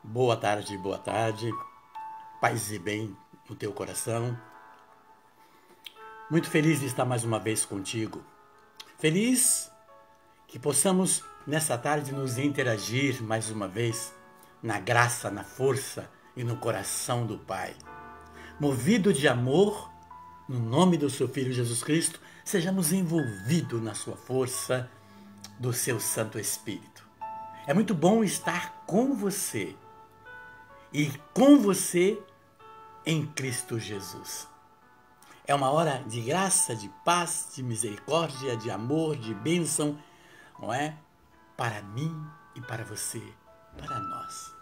Boa tarde, boa tarde. Paz e bem no teu coração. Muito feliz de estar mais uma vez contigo. Feliz que possamos nessa tarde nos interagir mais uma vez na graça, na força e no coração do Pai. Movido de amor, no nome do seu Filho Jesus Cristo, sejamos envolvidos na sua força do seu Santo Espírito. É muito bom estar com você e com você em Cristo Jesus. É uma hora de graça, de paz, de misericórdia, de amor, de bênção, não é? Para mim e para você, para nós.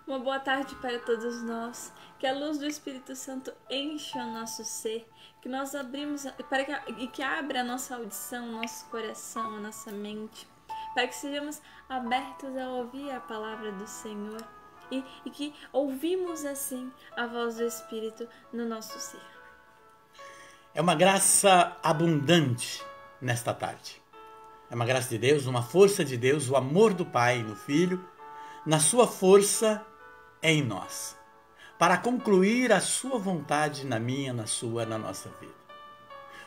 Uma boa tarde para todos nós, que a luz do Espírito Santo encha o nosso ser, que nós abrimos e que abra a nossa audição, o nosso coração, a nossa mente, para que sejamos abertos a ouvir a palavra do Senhor e que ouvimos assim a voz do Espírito no nosso ser. É uma graça abundante nesta tarde. É uma graça de Deus, uma força de Deus, o amor do Pai no Filho, na sua força é em nós, para concluir a sua vontade na minha, na sua, na nossa vida.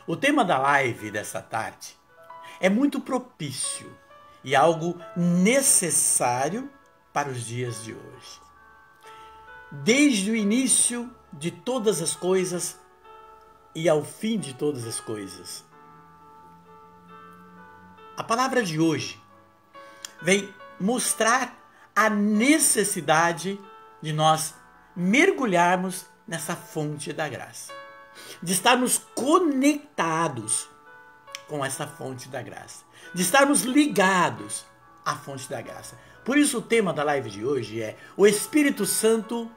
O tema da live dessa tarde é muito propício e algo necessário para os dias de hoje. Desde o início de todas as coisas e ao fim de todas as coisas. A palavra de hoje vem mostrar a necessidade de nós mergulharmos nessa fonte da graça, de estarmos conectados com essa fonte da graça, de estarmos ligados à fonte da graça. Por isso o tema da live de hoje é o Espírito Santo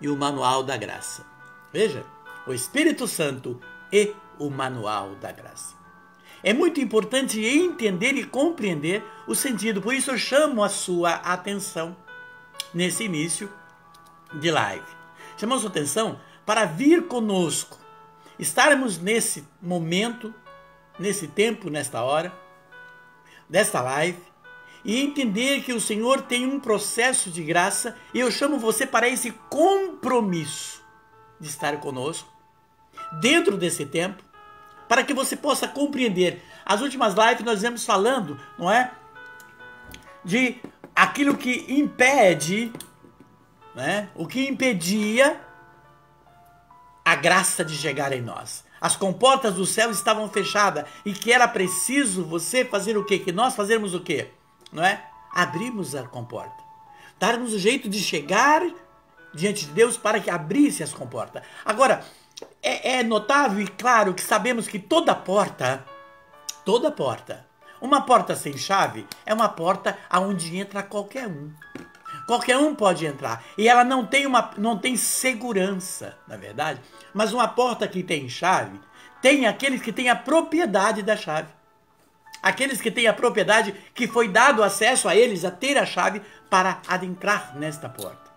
e o Manual da Graça. Veja, o Espírito Santo e o Manual da Graça. É muito importante entender e compreender o sentido, por isso eu chamo a sua atenção nesse início de live. Chamamos a atenção para vir conosco, estarmos nesse momento, nesse tempo, nesta hora, desta live, e entender que o Senhor tem um processo de graça e eu chamo você para esse compromisso de estar conosco dentro desse tempo, para que você possa compreender. As últimas lives nós vemos falando, não é? De aquilo que impede, né? O que impedia a graça de chegar em nós. As comportas do céu estavam fechadas e que era preciso você fazer o quê? Que nós fazermos o quê? Não é? Abrimos a comporta. Darmos o jeito de chegar diante de Deus para que abrisse as comportas. Agora, é notável e claro que sabemos que toda porta, uma porta sem chave é uma porta aonde entra qualquer um. Qualquer um pode entrar. E ela não tem segurança, na verdade. Mas uma porta que tem chave, tem aqueles que têm a propriedade da chave. Aqueles que têm a propriedade que foi dado acesso a eles a ter a chave para adentrar nesta porta.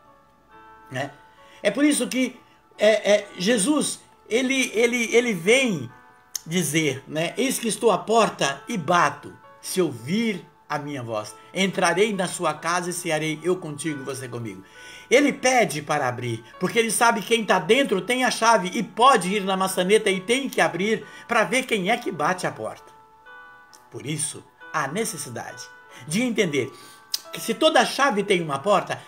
Né? É por isso que Jesus, ele vem dizer, né? Eis que estou à porta e bato, se ouvir a minha voz. Entrarei na sua casa e cearei eu contigo, você comigo. Ele pede para abrir, porque ele sabe que quem está dentro tem a chave e pode ir na maçaneta e tem que abrir para ver quem é que bate a porta. Por isso, há necessidade de entender que se toda chave tem uma porta,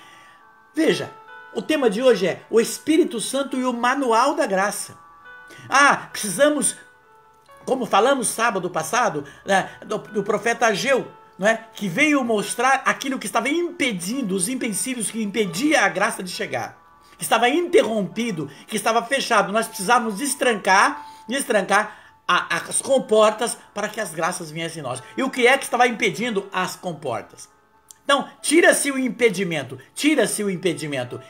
veja, o tema de hoje é o Espírito Santo e o Manual da Graça. Precisamos, como falamos sábado passado, né, do profeta Ageu, não é? Que veio mostrar aquilo que estava impedindo, os empecilhos que impedia a graça de chegar. Que estava interrompido, que estava fechado. Nós precisávamos destrancar as comportas para que as graças viessem em nós. E o que é que estava impedindo as comportas? Então, tira-se o impedimento.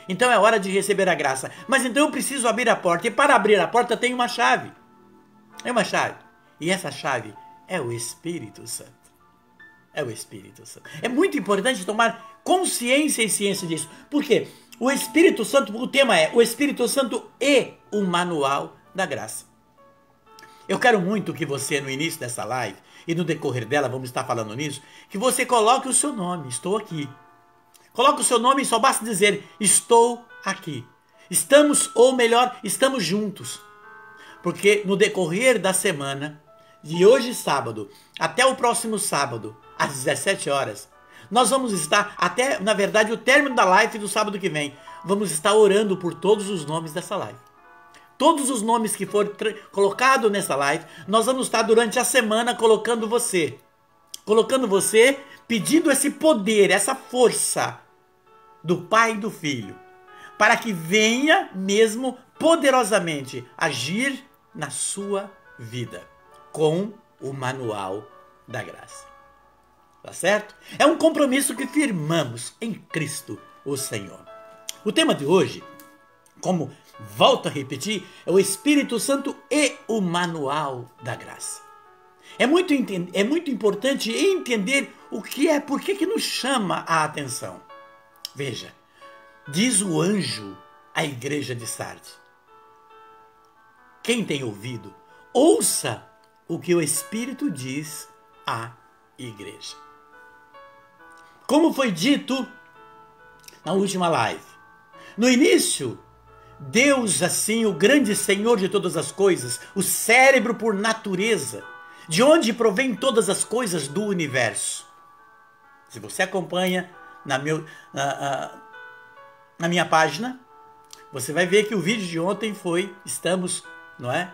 Então é hora de receber a graça. Mas então eu preciso abrir a porta. E para abrir a porta tem uma chave. É uma chave. E essa chave é o Espírito Santo. É o Espírito Santo. É muito importante tomar consciência e ciência disso. Por quê? O Espírito Santo, o tema é o Espírito Santo e o Manual da Graça. Eu quero muito que você, no início dessa live, e no decorrer dela, vamos estar falando nisso, que você coloque o seu nome. Estou aqui. Coloca o seu nome e só basta dizer, estou aqui. Estamos, ou melhor, estamos juntos. Porque no decorrer da semana, de hoje sábado, até o próximo sábado, às 17 horas, nós vamos estar, até, na verdade, o término da live do sábado que vem, vamos estar orando por todos os nomes dessa live. Todos os nomes que forem colocados nessa live, nós vamos estar durante a semana colocando você, pedindo esse poder, essa força do Pai e do Filho, para que venha mesmo poderosamente agir na sua vida, com o manual da graça. Tá certo? É um compromisso que firmamos em Cristo o Senhor. O tema de hoje, como volto a repetir, é o Espírito Santo e o manual da graça. É muito importante entender o que é, por que nos chama a atenção. Veja, diz o anjo à igreja de Sardes: quem tem ouvido, ouça o que o Espírito diz à igreja. Como foi dito na última live, no início, Deus, assim, o grande Senhor de todas as coisas, o cérebro por natureza, de onde provém todas as coisas do universo. Se você acompanha na minha página, você vai ver que o vídeo de ontem foi, não é?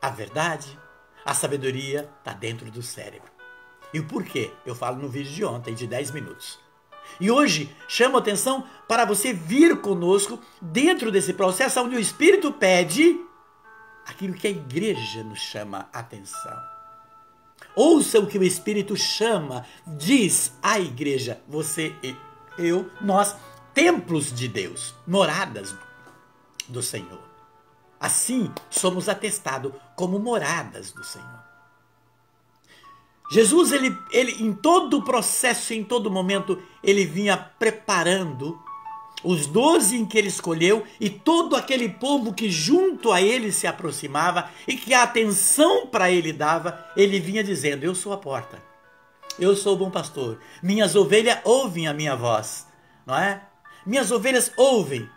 A verdade, a sabedoria está dentro do cérebro. E o porquê? Eu falo no vídeo de ontem, de 10 minutos. E hoje chamo a atenção para você vir conosco dentro desse processo onde o Espírito pede aquilo que a igreja nos chama a atenção. Ouça o que o Espírito chama, diz à igreja, você e eu, nós, templos de Deus, moradas do Senhor. Assim somos atestados como moradas do Senhor. Jesus, ele em todo o processo, em todo momento, ele vinha preparando os 12 em que ele escolheu e todo aquele povo que junto a ele se aproximava e que a atenção para ele dava, ele vinha dizendo, eu sou a porta, eu sou o bom pastor, minhas ovelhas ouvem a minha voz, não é? Minhas ovelhas ouvem,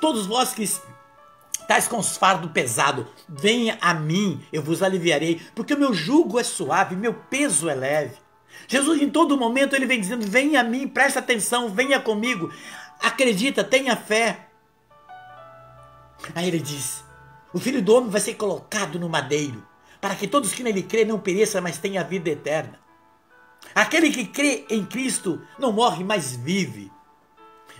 todos vós que estáis com os fardos pesados, venha a mim, eu vos aliviarei, porque o meu jugo é suave, meu peso é leve. Jesus em todo momento ele vem dizendo, venha a mim, presta atenção, venha comigo, acredita, tenha fé. Aí ele diz, o Filho do Homem vai ser colocado no madeiro, para que todos que nele crê não pereçam, mas tenham a vida eterna. Aquele que crê em Cristo não morre, mas vive.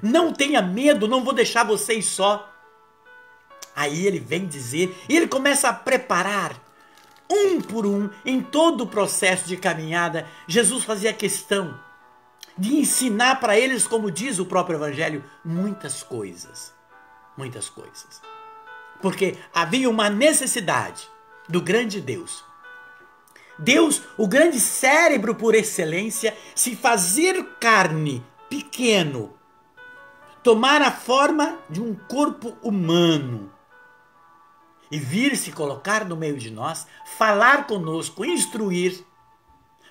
Não tenha medo, não vou deixar vocês só. Aí ele vem dizer, e ele começa a preparar, um por um, em todo o processo de caminhada, Jesus fazia questão de ensinar para eles, como diz o próprio Evangelho, muitas coisas. Muitas coisas. Porque havia uma necessidade do grande Deus. Deus, o grande cérebro por excelência, se fazer carne, pequeno, tomar a forma de um corpo humano e vir se colocar no meio de nós, falar conosco, instruir,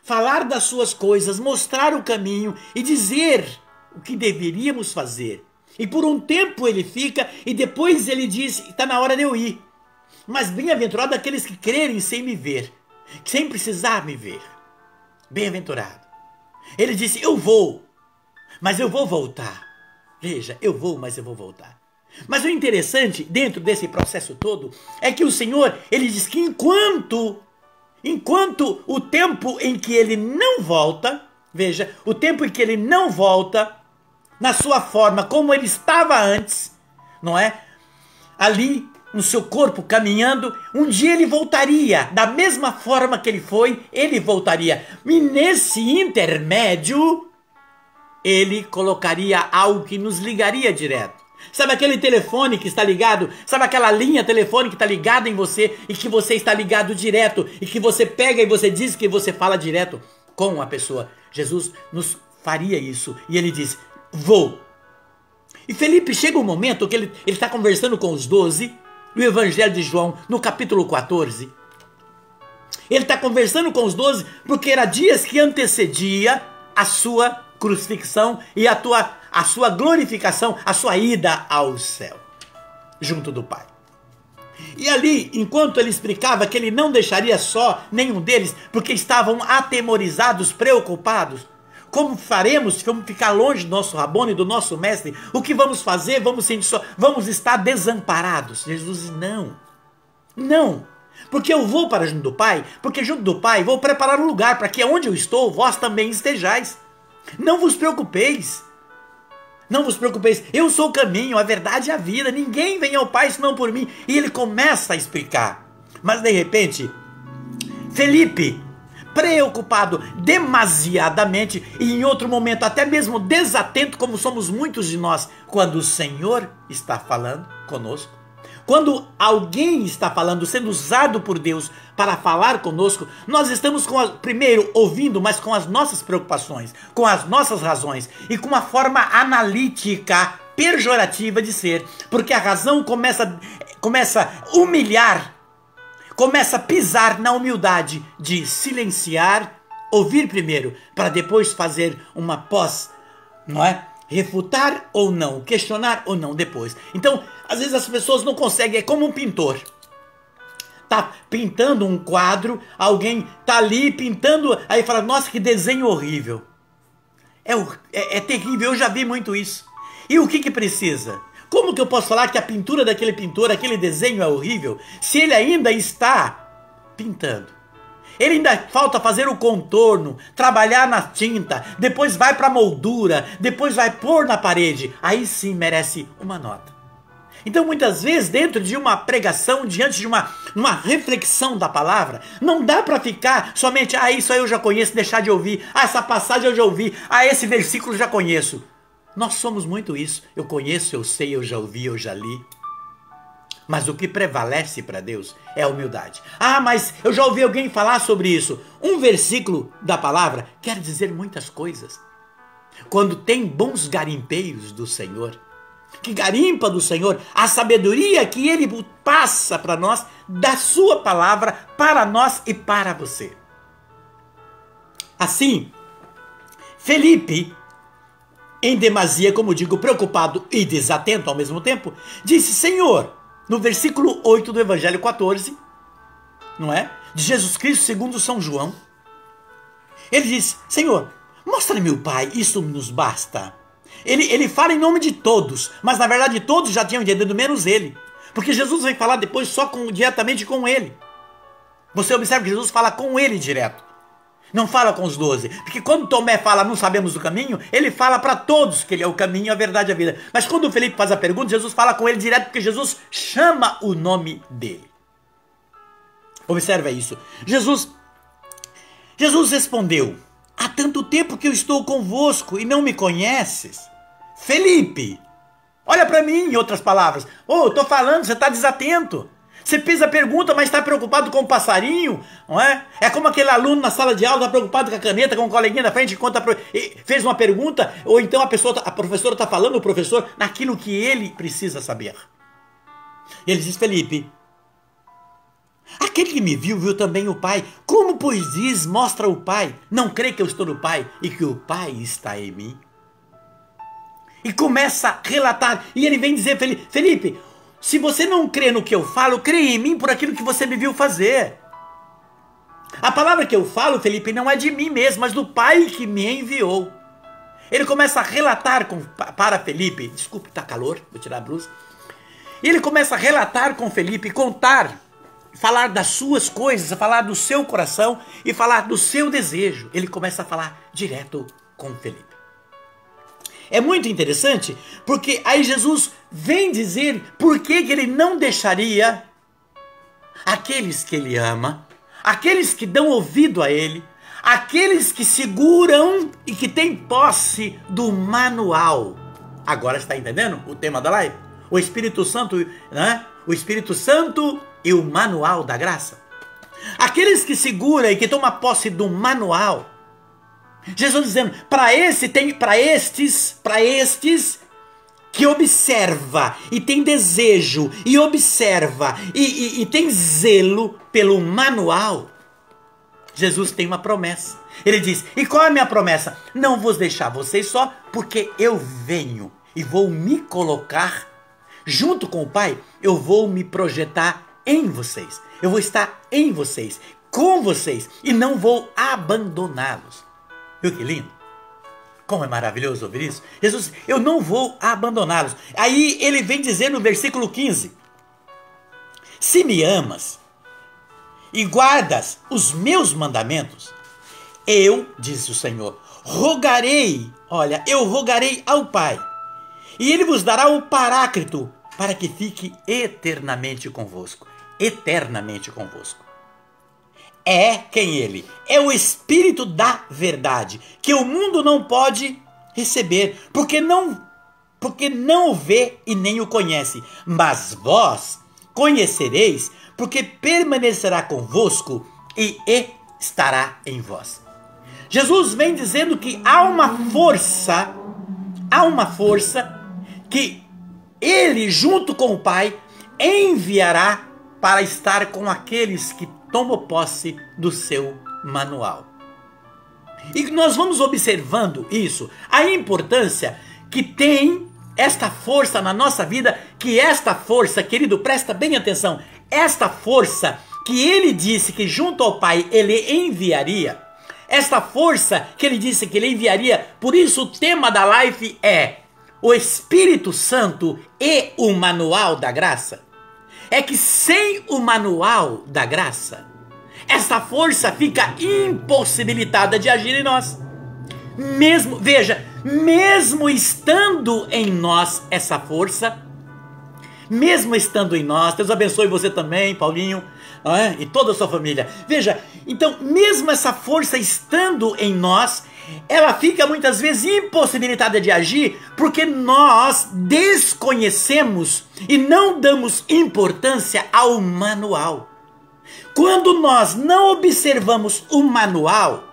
falar das suas coisas, mostrar o caminho e dizer o que deveríamos fazer. E por um tempo ele fica e depois ele diz, está na hora de eu ir. Mas bem-aventurado aqueles que crerem sem me ver, sem precisar me ver. Bem-aventurado. Ele disse, eu vou, mas eu vou voltar. Veja, eu vou, mas eu vou voltar. Mas o interessante, dentro desse processo todo, é que o Senhor, ele diz que enquanto o tempo em que ele não volta, veja, o tempo em que ele não volta, na sua forma como ele estava antes, não é? Ali, no seu corpo, caminhando, um dia ele voltaria, da mesma forma que ele foi, ele voltaria. E nesse intermédio, ele colocaria algo que nos ligaria direto. Sabe aquele telefone que está ligado? Sabe aquela linha telefônica que está ligada em você e que você está ligado direto e que você pega e você diz que você fala direto com a pessoa? Jesus nos faria isso e ele diz, vou. E Felipe chega um momento que ele está conversando com os 12, no Evangelho de João, no capítulo 14. Ele está conversando com os 12 porque era dias que antecedia a sua crucifixão e a sua glorificação, a sua ida ao céu, junto do Pai. E ali, enquanto ele explicava que ele não deixaria só nenhum deles, porque estavam atemorizados, preocupados, como faremos se vamos ficar longe do nosso Rabone, do nosso mestre? O que vamos fazer? Vamos estar desamparados. Jesus diz, não, porque eu vou para junto do Pai, porque junto do Pai vou preparar um lugar para que onde eu estou, vós também estejais. Não vos preocupeis. Não vos preocupeis, eu sou o caminho, a verdade e a vida, ninguém vem ao Pai senão por mim. E ele começa a explicar, mas de repente, Felipe, preocupado demasiadamente e em outro momento até mesmo desatento, como somos muitos de nós, quando o Senhor está falando conosco, quando alguém está falando, sendo usado por Deus para falar conosco, nós estamos primeiro ouvindo, mas com as nossas preocupações, com as nossas razões e com uma forma analítica, pejorativa de ser, porque a razão começa a humilhar, começa a pisar na humildade de silenciar, ouvir primeiro, para depois fazer uma não é? Refutar ou não, questionar ou não depois. Então, às vezes as pessoas não conseguem, é como um pintor. Tá pintando um quadro, alguém tá ali pintando, aí fala, nossa, que desenho horrível. É terrível, eu já vi muito isso. E o que precisa? Como que eu posso falar que a pintura daquele pintor, aquele desenho é horrível, se ele ainda está pintando? Ele ainda falta fazer o contorno, trabalhar na tinta, depois vai para a moldura, depois vai pôr na parede. Aí sim merece uma nota. Então muitas vezes dentro de uma pregação, diante de uma reflexão da palavra, não dá para ficar somente, isso aí eu já conheço, deixar de ouvir, essa passagem eu já ouvi, esse versículo eu já conheço. Nós somos muito isso, eu conheço, eu sei, eu já ouvi, eu já li. Mas o que prevalece para Deus é a humildade. Mas eu já ouvi alguém falar sobre isso. Um versículo da palavra quer dizer muitas coisas. Quando tem bons garimpeiros do Senhor, que garimpa do Senhor a sabedoria que Ele passa para nós, da sua palavra, para nós e para você. Assim, Felipe, em demasia, como digo, preocupado e desatento ao mesmo tempo, disse, Senhor, no versículo 8 do Evangelho 14, não é? De Jesus Cristo segundo São João, ele diz, Senhor, mostra-me o Pai, isso nos basta. Ele fala em nome de todos, mas na verdade todos já tinham entendido, menos ele. Porque Jesus vem falar depois só diretamente com ele. Você observa que Jesus fala com ele direto. Não fala com os 12. Porque quando Tomé fala, não sabemos o caminho, ele fala para todos que ele é o caminho, a verdade e a vida. Mas quando o Felipe faz a pergunta, Jesus fala com ele direto, porque Jesus chama o nome dele. Observa isso. Jesus respondeu, há tanto tempo que eu estou convosco e não me conheces. Felipe, olha para mim, em outras palavras. Eu estou falando, você está desatento. Você fez a pergunta, mas está preocupado com o passarinho, não é? É como aquele aluno na sala de aula, está preocupado com a caneta, com o coleguinha da frente, fez uma pergunta, ou então a professora está falando, o professor, naquilo que ele precisa saber. Ele diz, Felipe, aquele que me viu, viu também o Pai. Como, pois, diz, mostra o Pai? Não crê que eu estou no Pai e que o Pai está em mim? E começa a relatar, e ele vem dizer, Felipe, se você não crê no que eu falo, crê em mim por aquilo que você me viu fazer. A palavra que eu falo, Felipe, não é de mim mesmo, mas do Pai que me enviou. Ele começa a relatar para Felipe, desculpe, está calor, vou tirar a blusa. E ele começa a relatar com Felipe, falar das suas coisas, falar do seu coração e falar do seu desejo. Ele começa a falar direto com Felipe. É muito interessante, porque aí Jesus vem dizer por que ele não deixaria aqueles que ele ama, aqueles que dão ouvido a ele, aqueles que seguram e que têm posse do manual. Agora está entendendo o tema da live? O Espírito Santo, né? O Espírito Santo e o manual da graça. Aqueles que seguram e que tomam posse do manual. Jesus dizendo, para estes que observa e tem desejo e observa e tem zelo pelo manual. Jesus tem uma promessa. Ele diz, e qual é a minha promessa? Não vos deixar vocês só, porque eu venho e vou me colocar junto com o Pai. Eu vou me projetar em vocês. Eu vou estar em vocês, com vocês, e não vou abandoná-los. Viu que lindo? Como é maravilhoso ouvir isso. Jesus, eu não vou abandoná-los. Aí ele vem dizer no versículo 15, se me amas e guardas os meus mandamentos, eu, diz o Senhor, rogarei, olha, eu rogarei ao Pai, e ele vos dará o Paráclito, para que fique eternamente convosco. Eternamente convosco. É quem ele? É o Espírito da verdade, que o mundo não pode receber, porque não o vê e nem o conhece. Mas vós conhecereis, porque permanecerá convosco e estará em vós. Jesus vem dizendo que há uma força que ele, junto com o Pai, enviará para estar com aqueles que tomam posse do seu manual. E nós vamos observando isso, a importância que tem esta força na nossa vida, que esta força, querido, presta bem atenção, esta força que ele disse que junto ao Pai ele enviaria, esta força que ele disse que ele enviaria, por isso o tema da live é o Espírito Santo e o Manual da Graça. É que sem o Manual da Graça, essa força fica impossibilitada de agir em nós. Mesmo estando em nós essa força, mesmo estando em nós, Deus abençoe você também, Paulinho, e toda a sua família. Veja, então, mesmo essa força estando em nós, ela fica muitas vezes impossibilitada de agir, porque nós desconhecemos e não damos importância ao manual. Quando nós não observamos o manual,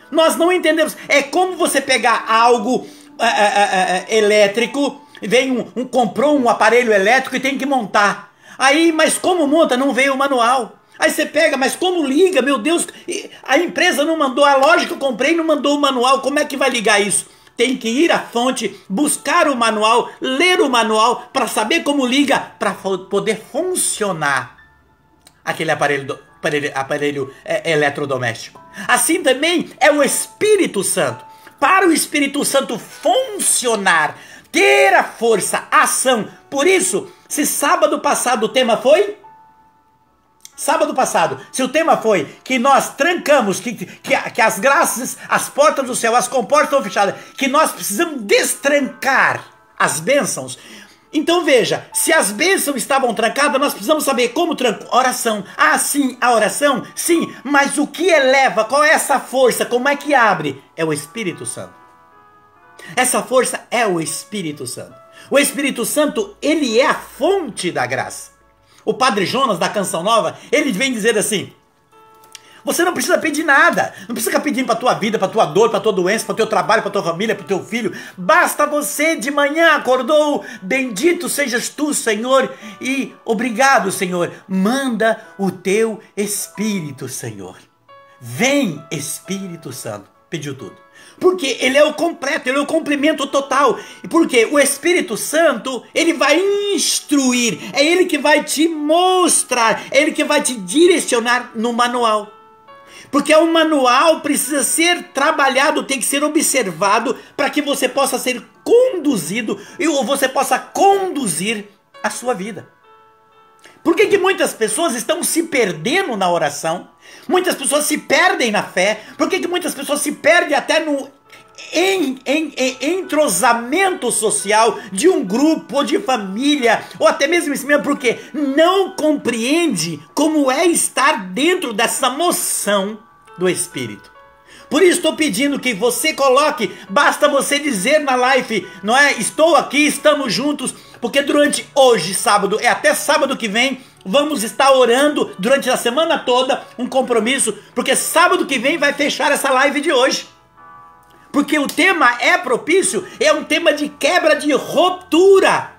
nós não entendemos. É como você pegar algo elétrico, comprou um aparelho elétrico e tem que montar. Aí, mas como monta? Não veio o manual. Aí você pega, mas como liga? Meu Deus, a empresa não mandou, a loja que eu comprei não mandou o manual. Como é que vai ligar isso? Tem que ir à fonte, buscar o manual, ler o manual para saber como liga, para poder funcionar aquele aparelho eletrodoméstico. Assim também é o Espírito Santo. Para o Espírito Santo funcionar, ter a força, a ação. Por isso, se sábado passado o tema foi... se o tema foi que nós trancamos, que as graças, as portas do céu, as comportas estão fechadas, que nós precisamos destrancar as bênçãos. Então veja, se as bênçãos estavam trancadas, nós precisamos saber como trancar. Oração. Ah, sim, a oração? Sim, mas o que eleva? Qual é essa força? Como é que abre? É o Espírito Santo. Essa força é o Espírito Santo. O Espírito Santo, ele é a fonte da graça. O Padre Jonas, da Canção Nova, ele vem dizer assim, você não precisa pedir nada, não precisa ficar pedindo para tua vida, para tua dor, para tua doença, para teu trabalho, para tua família, para teu filho. Basta você de manhã acordou, bendito sejas tu, Senhor, e obrigado, Senhor. Manda o teu Espírito, Senhor. Vem, Espírito Santo. Pediu tudo. Porque ele é o completo, ele é o complemento total. E porque o Espírito Santo, ele vai instruir, é ele que vai te mostrar, é ele que vai te direcionar no manual. Porque o manual precisa ser trabalhado, tem que ser observado para que você possa ser conduzido e você possa conduzir a sua vida. Por que muitas pessoas estão se perdendo na oração? Muitas pessoas se perdem na fé. Por que muitas pessoas se perdem até no entrosamento social de um grupo ou de família, ou até mesmo isso mesmo, porque não compreende como é estar dentro dessa moção do Espírito. Por isso estou pedindo que você coloque, basta você dizer na live, não é? Estou aqui, estamos juntos, porque durante hoje, sábado, e até sábado que vem, vamos estar orando durante a semana toda, um compromisso, porque sábado que vem vai fechar essa live de hoje. Porque o tema é propício, é um tema de quebra, de ruptura.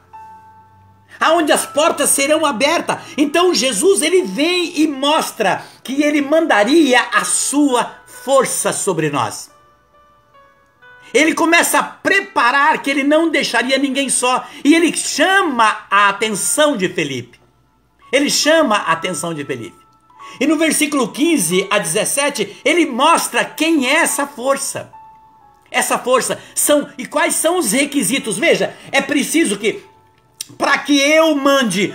aonde as portas serão abertas. Então Jesus, ele vem e mostra que ele mandaria a sua força sobre nós. Ele começa a preparar que ele não deixaria ninguém só. E ele chama a atenção de Felipe. Ele chama a atenção de Felipe. E no versículo 15 a 17, ele mostra quem é essa força. Essa força e quais são os requisitos. Veja, é preciso que, para que eu mande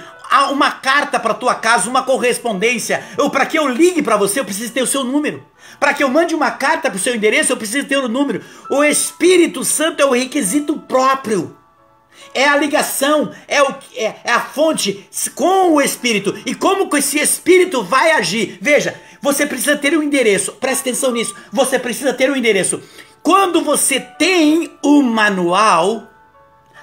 uma carta para tua casa, uma correspondência, ou para que eu ligue para você, eu preciso ter o seu número. Para que eu mande uma carta para o seu endereço, eu preciso ter o número. O Espírito Santo é o requisito próprio. É a ligação, é a fonte com o Espírito. E como que esse Espírito vai agir? Veja, você precisa ter um endereço. Presta atenção nisso. Você precisa ter um endereço. Quando você tem o manual,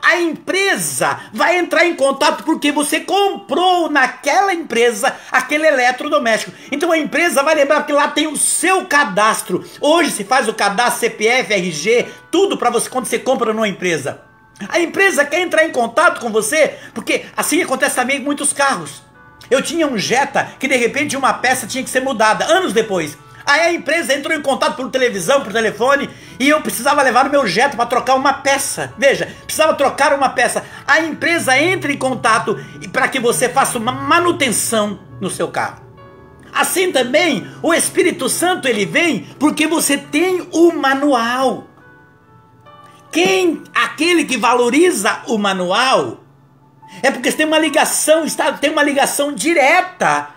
a empresa vai entrar em contato porque você comprou naquela empresa aquele eletrodoméstico. Então a empresa vai lembrar que lá tem o seu cadastro. Hoje se faz o cadastro CPF, RG, tudo para você quando você compra numa empresa. A empresa quer entrar em contato com você, porque assim acontece também com muitos carros. Eu tinha um Jetta que de repente uma peça tinha que ser mudada, anos depois. Aí a empresa entrou em contato por televisão, por telefone, e eu precisava levar o meu Jetta para trocar uma peça. Veja, precisava trocar uma peça. A empresa entra em contato para que você faça uma manutenção no seu carro. Assim também, o Espírito Santo ele vem porque você tem o manual. Aquele que valoriza o manual, é porque tem uma ligação, tem uma ligação direta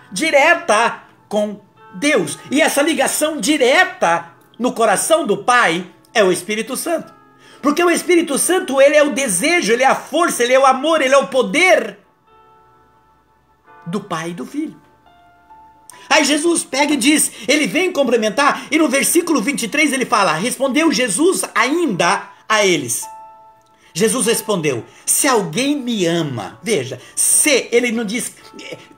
com Deus. E essa ligação direta no coração do Pai é o Espírito Santo. Porque o Espírito Santo, ele é o desejo, ele é a força, ele é o amor, ele é o poder do Pai e do Filho. Aí Jesus pega e diz, ele vem complementar, e no versículo 23 ele fala, respondeu Jesus ainda a eles. Jesus respondeu, se alguém me ama, veja, ele não diz,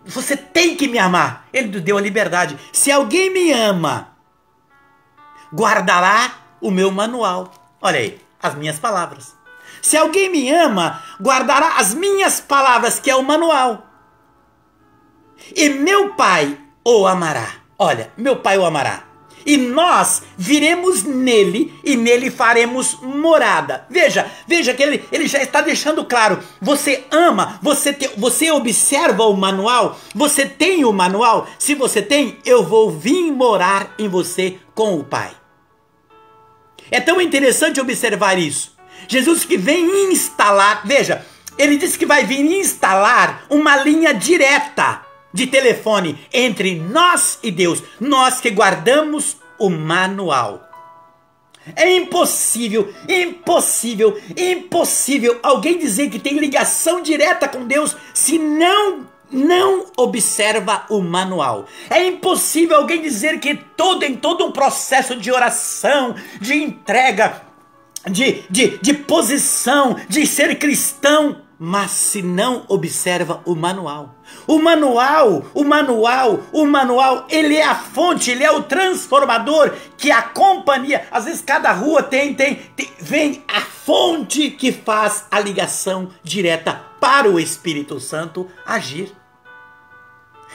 você tem que me amar, ele deu a liberdade. Se alguém me ama, guardará o meu manual. Olha aí, as minhas palavras. Se alguém me ama, guardará as minhas palavras, que é o manual. E meu Pai o amará. Olha, meu Pai o amará. E nós viremos nele e nele faremos morada. Veja que ele já está deixando claro. Você ama, você observa o manual, você tem o manual. Se você tem, eu vou vir morar em você com o Pai. É tão interessante observar isso. Jesus que vem instalar, veja, ele disse que vai vir instalar uma linha direta de telefone entre nós e Deus, nós que guardamos o manual. É impossível alguém dizer que tem ligação direta com Deus se não observa o manual. É impossível alguém dizer que em todo um processo de oração, de entrega, de posição, de ser cristão, mas se não observa o manual. O manual, ele é a fonte, ele é o transformador que a companhia, às vezes cada rua vem a fonte que faz a ligação direta para o Espírito Santo agir.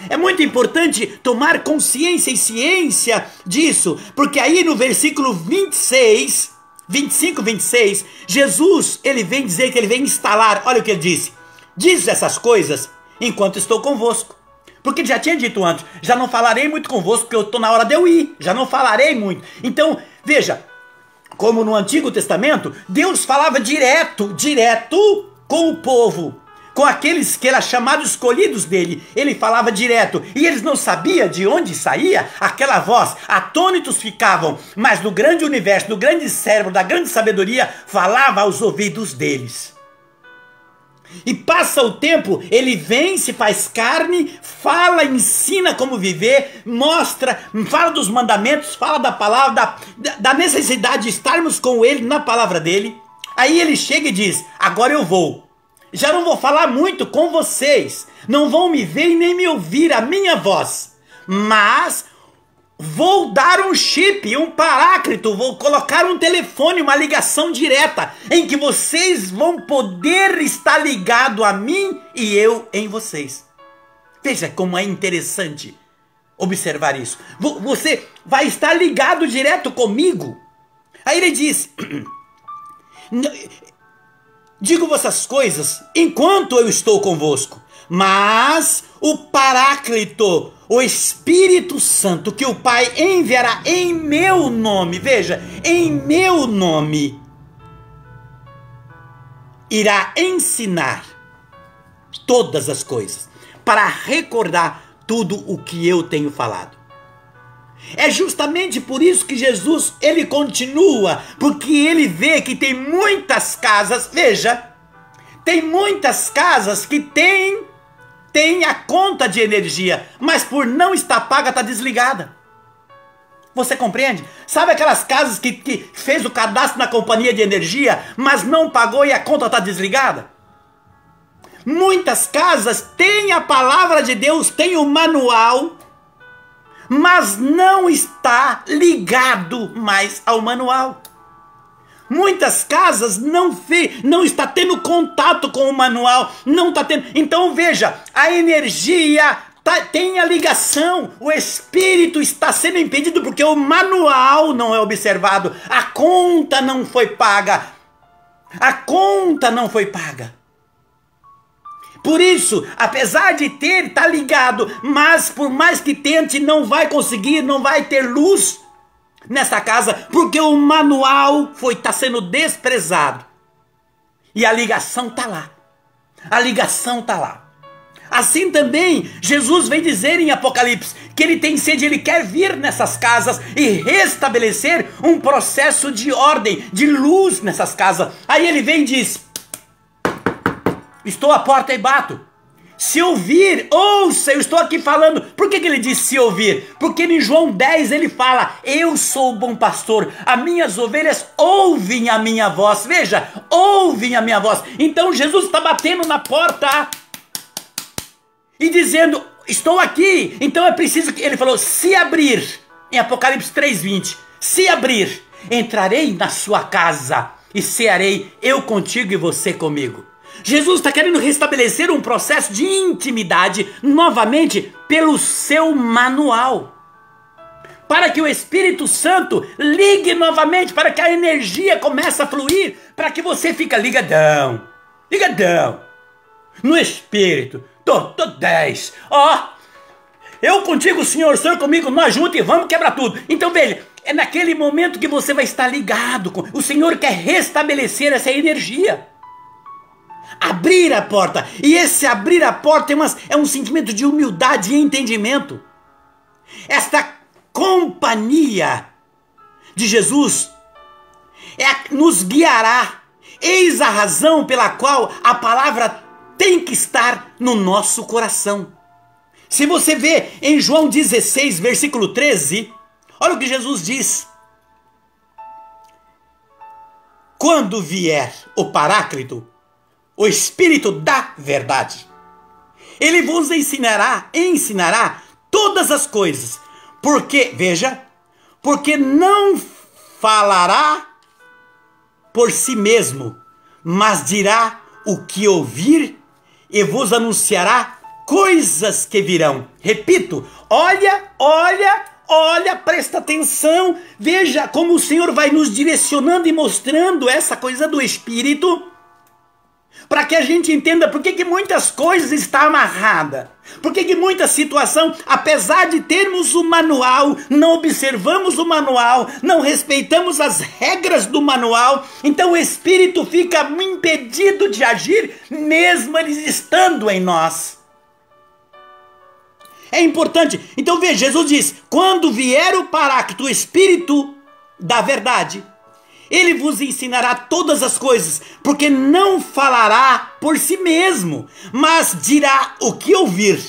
É muito importante tomar consciência e ciência disso, porque aí no versículo 25, 26, Jesus, ele vem dizer que ele vem instalar, olha o que ele disse. Diz essas coisas enquanto estou convosco. Porque já tinha dito antes, já não falarei muito convosco, porque eu estou na hora de eu ir, já não falarei muito. Então, veja, como no Antigo Testamento, Deus falava direto com o povo, com aqueles que eram chamados escolhidos dele. Ele falava direto, e eles não sabiam de onde saía aquela voz. Atônitos ficavam, mas do grande universo, do grande cérebro, da grande sabedoria, falava aos ouvidos deles. E passa o tempo, ele vem, se faz carne, fala, ensina como viver, mostra, fala dos mandamentos, fala da palavra, da necessidade de estarmos com ele na palavra dele. Aí ele chega e diz, agora eu vou. Já não vou falar muito com vocês, não vão me ver e nem me ouvir a minha voz, mas vou dar um chip, um paráclito, vou colocar um telefone, uma ligação direta, em que vocês vão poder estar ligado a mim e eu em vocês. Veja como é interessante observar isso. Você vai estar ligado direto comigo. Aí ele diz: digo essas coisas enquanto eu estou convosco, mas o Paráclito, o Espírito Santo, que o Pai enviará em meu nome, veja, em meu nome, irá ensinar todas as coisas, para recordar tudo o que eu tenho falado. É justamente por isso que Jesus, ele continua, porque ele vê que tem muitas casas, veja, tem muitas casas que tem a conta de energia, mas por não estar paga, está desligada. Você compreende? Sabe aquelas casas que fez o cadastro na companhia de energia, mas não pagou e a conta está desligada? Muitas casas têm a palavra de Deus, têm o manual, mas não está ligado mais ao manual. Muitas casas não está tendo contato com o manual, não está tendo. Então veja, a energia tem a ligação, o espírito está sendo impedido porque o manual não é observado, a conta não foi paga. A conta não foi paga. Por isso, apesar de tá ligado, mas por mais que tente, não vai conseguir, não vai ter luz nessa casa, porque o manual está sendo desprezado. E a ligação está lá. A ligação está lá. Assim também, Jesus vem dizer em Apocalipse que ele tem sede, ele quer vir nessas casas e restabelecer um processo de ordem, de luz nessas casas. Aí ele vem e diz: estou à porta e bato. Se ouvir, ouça, eu estou aqui falando. Por que ele diz se ouvir? Porque em João 10 ele fala: eu sou o bom pastor, as minhas ovelhas ouvem a minha voz. Veja, ouvem a minha voz. Então Jesus está batendo na porta e dizendo: estou aqui. Então é preciso que ele falou: se abrir, em Apocalipse 3:20, se abrir, entrarei na sua casa e cearei, eu contigo e você comigo. Jesus está querendo restabelecer um processo de intimidade novamente pelo seu manual, para que o Espírito Santo ligue novamente, para que a energia comece a fluir, para que você fique ligadão no Espírito. Tô 10, eu contigo, Senhor comigo, nós juntos e vamos quebrar tudo. Então veja, é naquele momento que você vai estar ligado com o Senhor. Quer restabelecer essa energia, abrir a porta. E esse abrir a porta é um sentimento de humildade e entendimento. Esta companhia de Jesus nos guiará. Eis a razão pela qual a palavra tem que estar no nosso coração. Se você vê em João 16, versículo 13, olha o que Jesus diz: quando vier o Paráclito, o Espírito da verdade, ele vos ensinará todas as coisas, porque não falará por si mesmo, mas dirá o que ouvir e vos anunciará coisas que virão. Repito, olha, presta atenção, veja como o Senhor vai nos direcionando e mostrando essa coisa do Espírito, para que a gente entenda por que muitas coisas estão amarradas, por que muita situação, apesar de termos o manual, não observamos o manual, não respeitamos as regras do manual, então o Espírito fica impedido de agir, mesmo ele estando em nós. É importante. Então veja, Jesus diz: quando vier o Paráclito, o Espírito da verdade, ele vos ensinará todas as coisas, porque não falará por si mesmo, mas dirá o que ouvir,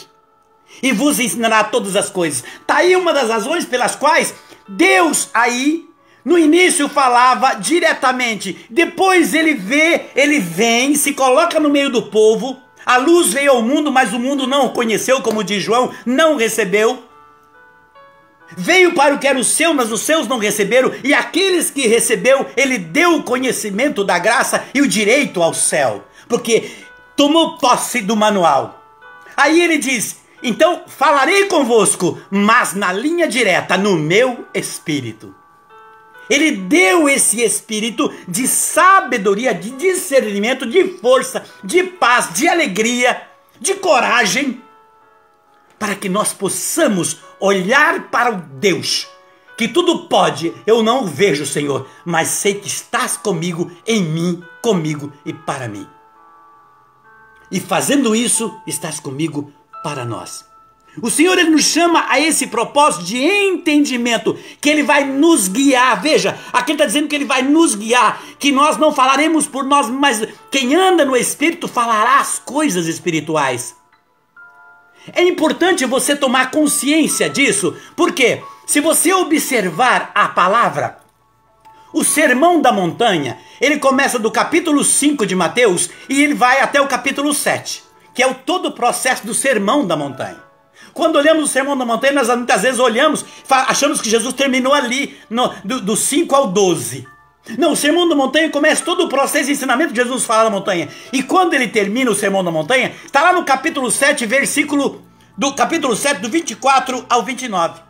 e vos ensinará todas as coisas. Está aí uma das razões pelas quais Deus aí, no início falava diretamente, depois ele vem, se coloca no meio do povo, a luz veio ao mundo, mas o mundo não o conheceu, como diz João, não recebeu. Veio para o que era o seu, mas os seus não receberam, e aqueles que recebeu, ele deu o conhecimento da graça e o direito ao céu, porque tomou posse do manual. Aí ele diz, então falarei convosco, mas na linha direta, no meu espírito. Ele deu esse espírito de sabedoria, de discernimento, de força, de paz, de alegria, de coragem, para que nós possamos olhar para o Deus, que tudo pode. Eu não o vejo, Senhor, mas sei que estás comigo, em mim, comigo e para mim. E fazendo isso, estás comigo para nós. O Senhor, ele nos chama a esse propósito de entendimento, que ele vai nos guiar. Veja, aqui ele está dizendo que ele vai nos guiar, que nós não falaremos por nós, mas quem anda no Espírito falará as coisas espirituais. É importante você tomar consciência disso, porque se você observar a palavra, o Sermão da Montanha, ele começa do capítulo 5 de Mateus e ele vai até o capítulo 7, que é todo o processo do Sermão da Montanha. Quando olhamos o Sermão da Montanha, nós muitas vezes olhamos, achamos que Jesus terminou ali do 5 ao 12. Não, o Sermão da Montanha começa todo o processo de ensinamento que Jesus fala da montanha. E quando ele termina o Sermão da Montanha, está lá no capítulo 7, do capítulo 7, do 24 ao 29.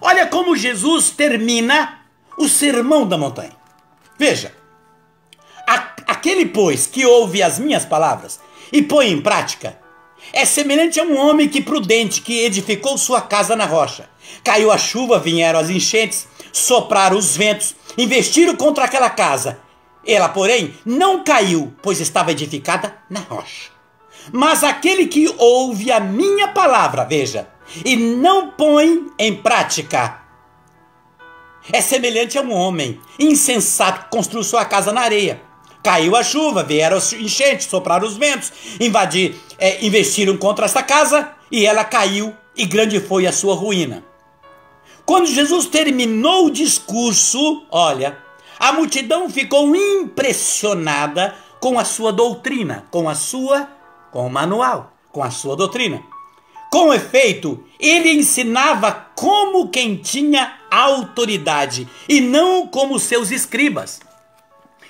Olha como Jesus termina o Sermão da Montanha. Veja, aquele, pois, que ouve as minhas palavras e põe em prática, é semelhante a um homem prudente que edificou sua casa na rocha. Caiu a chuva, vieram as enchentes, sopraram os ventos, investiram contra aquela casa. Ela, porém, não caiu, pois estava edificada na rocha. Mas aquele que ouve a minha palavra, veja, e não põe em prática, é semelhante a um homem insensato que construiu sua casa na areia. Caiu a chuva, vieram as enchentes, sopraram os ventos, investiram contra essa casa e ela caiu e grande foi a sua ruína. Quando Jesus terminou o discurso, olha, a multidão ficou impressionada com a sua doutrina, com o manual, com a sua doutrina. Com efeito, ele ensinava como quem tinha autoridade e não como seus escribas.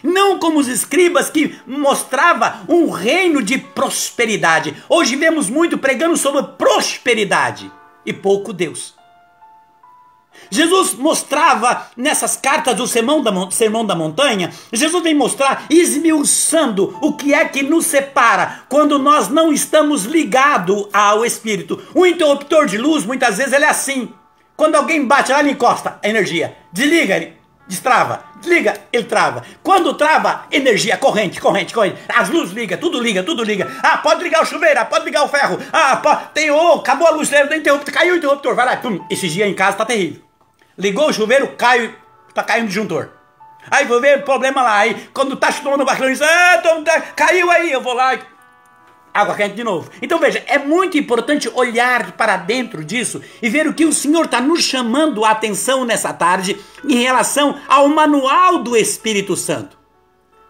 Não como os escribas que mostrava um reino de prosperidade. Hoje vemos muito pregando sobre prosperidade e pouco Deus. Jesus mostrava nessas cartas do Sermão da Montanha, Jesus vem mostrar, esmiuçando o que é que nos separa quando nós não estamos ligados ao Espírito. O interruptor de luz, muitas vezes, ele é assim. Quando alguém bate lá, ele encosta a energia. Desliga, ele destrava. Desliga, ele trava. Quando trava, energia, corrente. As luzes ligam, tudo liga. Ah, pode ligar o chuveiro, pode ligar o ferro. Ah, acabou a luz, caiu o interruptor, vai lá. Pum. Esse dia em casa tá terrível. Ligou o chuveiro, tá caindo o disjuntor. Aí vou ver o problema lá. Aí quando tá tomando o barulho, caiu aí, eu vou lá. Água quente de novo. Então veja, é muito importante olhar para dentro disso e ver o que o Senhor está nos chamando a atenção nessa tarde em relação ao manual do Espírito Santo.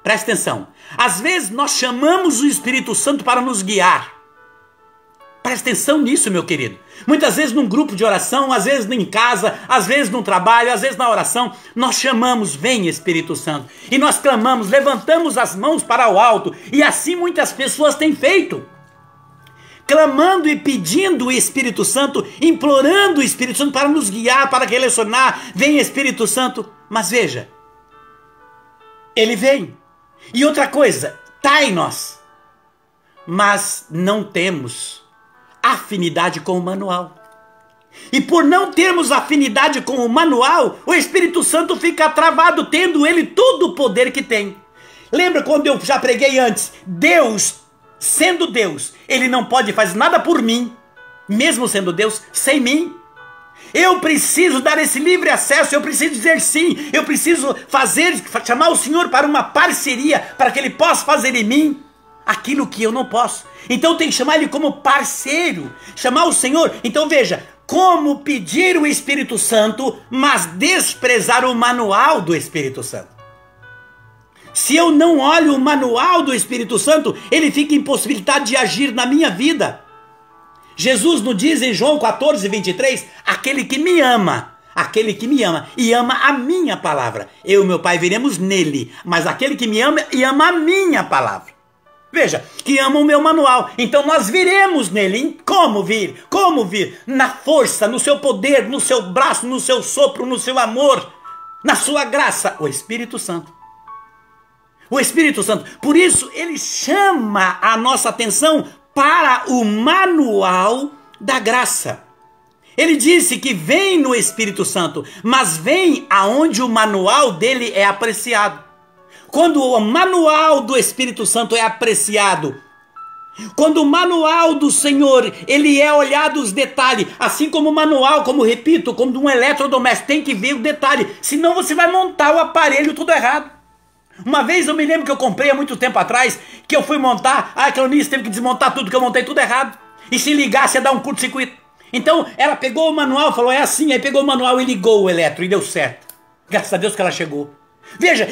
Presta atenção. Às vezes nós chamamos o Espírito Santo para nos guiar. Presta atenção nisso, meu querido. Muitas vezes num grupo de oração, às vezes em casa, às vezes no trabalho, às vezes na oração, nós chamamos, vem Espírito Santo. E nós clamamos, levantamos as mãos para o alto. E assim muitas pessoas têm feito. Clamando e pedindo o Espírito Santo, implorando o Espírito Santo para nos guiar, para relacionar. Vem Espírito Santo. Mas veja, ele vem. E outra coisa, está em nós. Mas não temos afinidade com o manual. E por não termos afinidade com o manual, o Espírito Santo fica travado, tendo ele todo o poder que tem. Lembra quando eu já preguei antes? Deus, sendo Deus, ele não pode fazer nada por mim, mesmo sendo Deus, sem mim. Eu preciso dar esse livre acesso, eu preciso dizer sim, eu preciso chamar o Senhor para uma parceria, para que ele possa fazer em mim aquilo que eu não posso. Então tem que chamar ele como parceiro, chamar o Senhor. Então veja, como pedir o Espírito Santo, mas desprezar o manual do Espírito Santo. Se eu não olho o manual do Espírito Santo, ele fica impossibilitado de agir na minha vida. Jesus nos diz em João 14, 23, aquele que me ama e ama a minha palavra. Eu e meu Pai viremos nele, mas aquele que me ama e ama a minha palavra. Veja, que ama o meu manual. Então nós viremos nele. Como vir? Como vir? Na força, no seu poder, no seu braço, no seu sopro, no seu amor, na sua graça, o Espírito Santo. O Espírito Santo. Por isso ele chama a nossa atenção para o manual da graça. Ele disse que vem no Espírito Santo, mas vem aonde o manual dele é apreciado. Quando o manual do Espírito Santo é apreciado, quando o manual do Senhor, ele é olhado os detalhes, assim como o manual, como repito, como um eletrodoméstico, tem que ver o detalhe, senão você vai montar o aparelho tudo errado. Uma vez eu me lembro que eu comprei há muito tempo atrás, que eu fui montar, a Cleonice teve que desmontar tudo, que eu montei tudo errado, e se ligasse ia dar um curto-circuito. Então ela pegou o manual, falou, é assim, aí pegou o manual e ligou o eletro, e deu certo. Graças a Deus que ela chegou. Veja,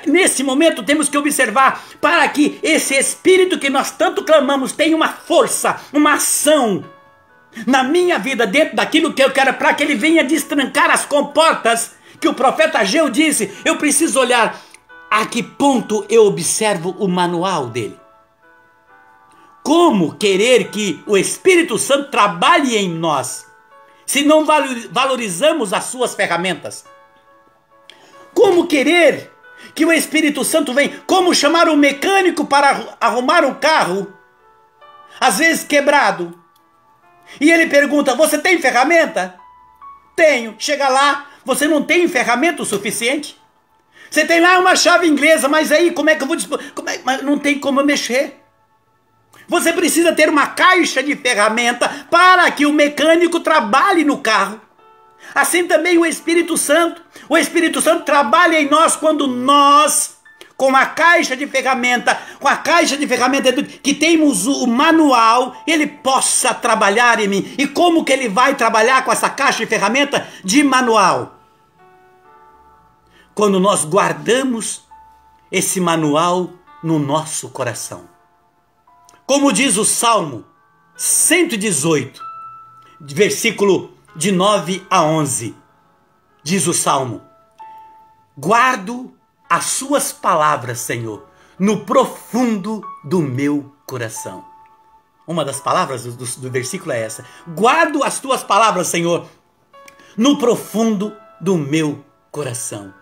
nesse momento temos que observar para que esse Espírito que nós tanto clamamos tenha uma força, uma ação na minha vida, dentro daquilo que eu quero, para que ele venha destrancar as comportas que o profeta Ageu disse. Eu preciso olhar a que ponto eu observo o manual dele. Como querer que o Espírito Santo trabalhe em nós, se não valorizamos as suas ferramentas? Como querer que o Espírito Santo venha? Como chamar um mecânico para arrumar um carro, às vezes quebrado, e ele pergunta, você tem ferramenta? Tenho. Chega lá, você não tem ferramenta o suficiente? Você tem lá uma chave inglesa, mas aí como é que eu vou dispor? Mas não tem como eu mexer. Você precisa ter uma caixa de ferramenta para que o mecânico trabalhe no carro. Assim também o Espírito Santo. O Espírito Santo trabalha em nós quando nós, com a caixa de ferramenta, que temos o manual, ele possa trabalhar em mim. E como que ele vai trabalhar com essa caixa de ferramenta de manual? Quando nós guardamos esse manual no nosso coração. Como diz o Salmo 118, versículo de 9 a 11, diz o Salmo, guardo as suas palavras, Senhor, no profundo do meu coração. Uma das palavras do versículo é essa, guardo as tuas palavras, Senhor, no profundo do meu coração.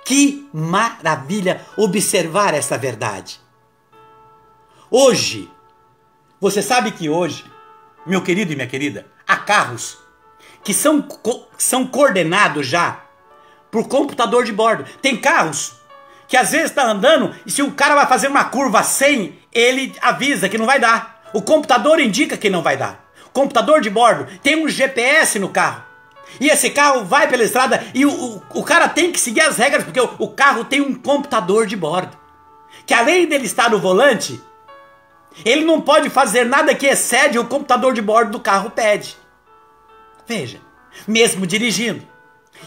Que maravilha observar essa verdade. Hoje, você sabe que hoje, meu querido e minha querida, há carros que são coordenados já por computador de bordo. Tem carros que às vezes está andando e se o cara vai fazer uma curva 100, ele avisa que não vai dar. O computador indica que não vai dar. O computador de bordo tem um GPS no carro. E esse carro vai pela estrada e o cara tem que seguir as regras porque o carro tem um computador de bordo. Que além dele estar no volante, ele não pode fazer nada que excede o computador de bordo do carro pede. Veja, mesmo dirigindo.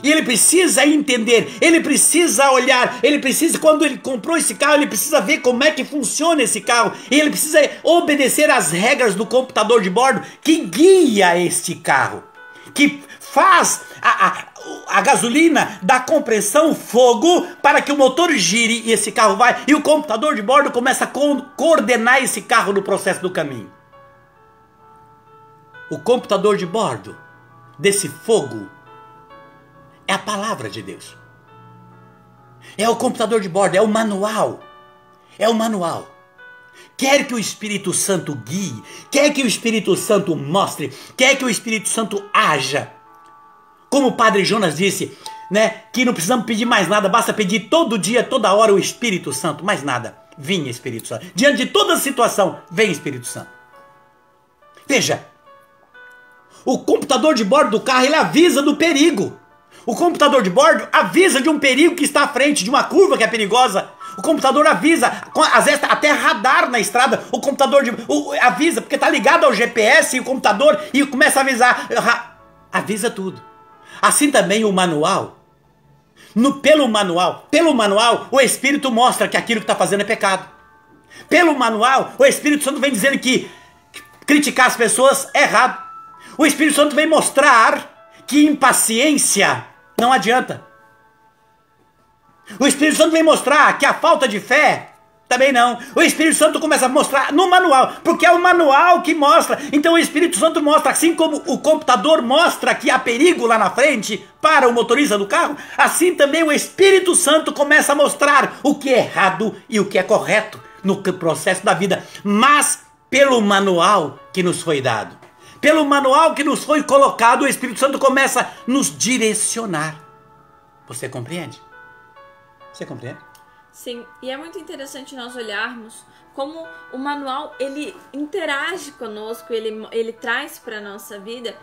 E ele precisa entender, ele precisa olhar, ele precisa, quando ele comprou esse carro, ele precisa ver como é que funciona esse carro. E ele precisa obedecer às regras do computador de bordo que guia este carro. Que faz a gasolina da compressão fogo para que o motor gire e esse carro vai. E o computador de bordo começa a coordenar esse carro no processo do caminho. O computador de bordo desse fogo é a palavra de Deus. É o computador de bordo, é o manual. É o manual. Quer que o Espírito Santo guie, quer que o Espírito Santo mostre, quer que o Espírito Santo haja. Como o Padre Jonas disse, né, que não precisamos pedir mais nada, basta pedir todo dia, toda hora o Espírito Santo, mais nada. Vinha Espírito Santo. Diante de toda situação, vem Espírito Santo. Veja, o computador de bordo do carro, ele avisa do perigo. O computador de bordo avisa de um perigo que está à frente, de uma curva que é perigosa. O computador avisa, às vezes até radar na estrada, o computador avisa, porque está ligado ao GPS e o computador e começa a avisar, avisa tudo. Assim também o manual. Pelo manual, o Espírito mostra que aquilo que está fazendo é pecado. Pelo manual, o Espírito Santo vem dizendo que criticar as pessoas é errado. O Espírito Santo vem mostrar que impaciência não adianta. O Espírito Santo vem mostrar que a falta de fé também não. O Espírito Santo começa a mostrar no manual, porque é o manual que mostra. Então o Espírito Santo mostra, assim como o computador mostra que há perigo lá na frente para o motorista do carro, assim também o Espírito Santo começa a mostrar o que é errado e o que é correto no processo da vida, mas pelo manual que nos foi dado. Pelo manual que nos foi colocado, o Espírito Santo começa a nos direcionar. Você compreende? Você compreende? Sim, e é muito interessante nós olharmos como o manual, ele interage conosco, ele traz para a nossa vida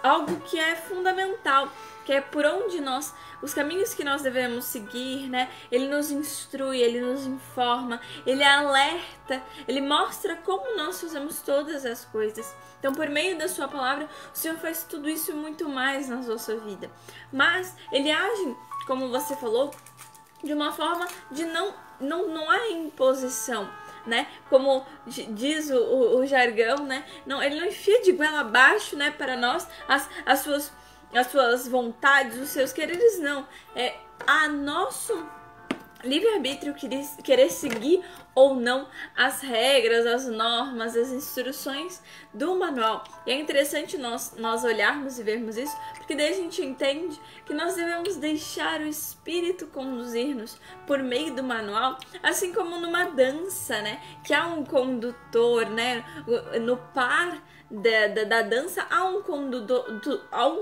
algo que é fundamental, que é por onde nós, os caminhos que nós devemos seguir, né? Ele nos instrui, ele nos informa, ele alerta, ele mostra como nós fazemos todas as coisas. Então, por meio da sua palavra, o Senhor faz tudo isso e muito mais na nossa vida. Mas ele age, como você falou, de uma forma de não há imposição, né? Como diz o jargão, né? Não, ele não enfia de goela abaixo, né, para nós as suas vontades, os seus quereres, não. É a nosso livre-arbítrio querer seguir ou não as regras, as normas, as instruções do manual. E é interessante nós olharmos e vermos isso, porque daí a gente entende que nós devemos deixar o Espírito conduzir-nos por meio do manual, assim como numa dança, né? Que há um condutor, né? No par da dança há um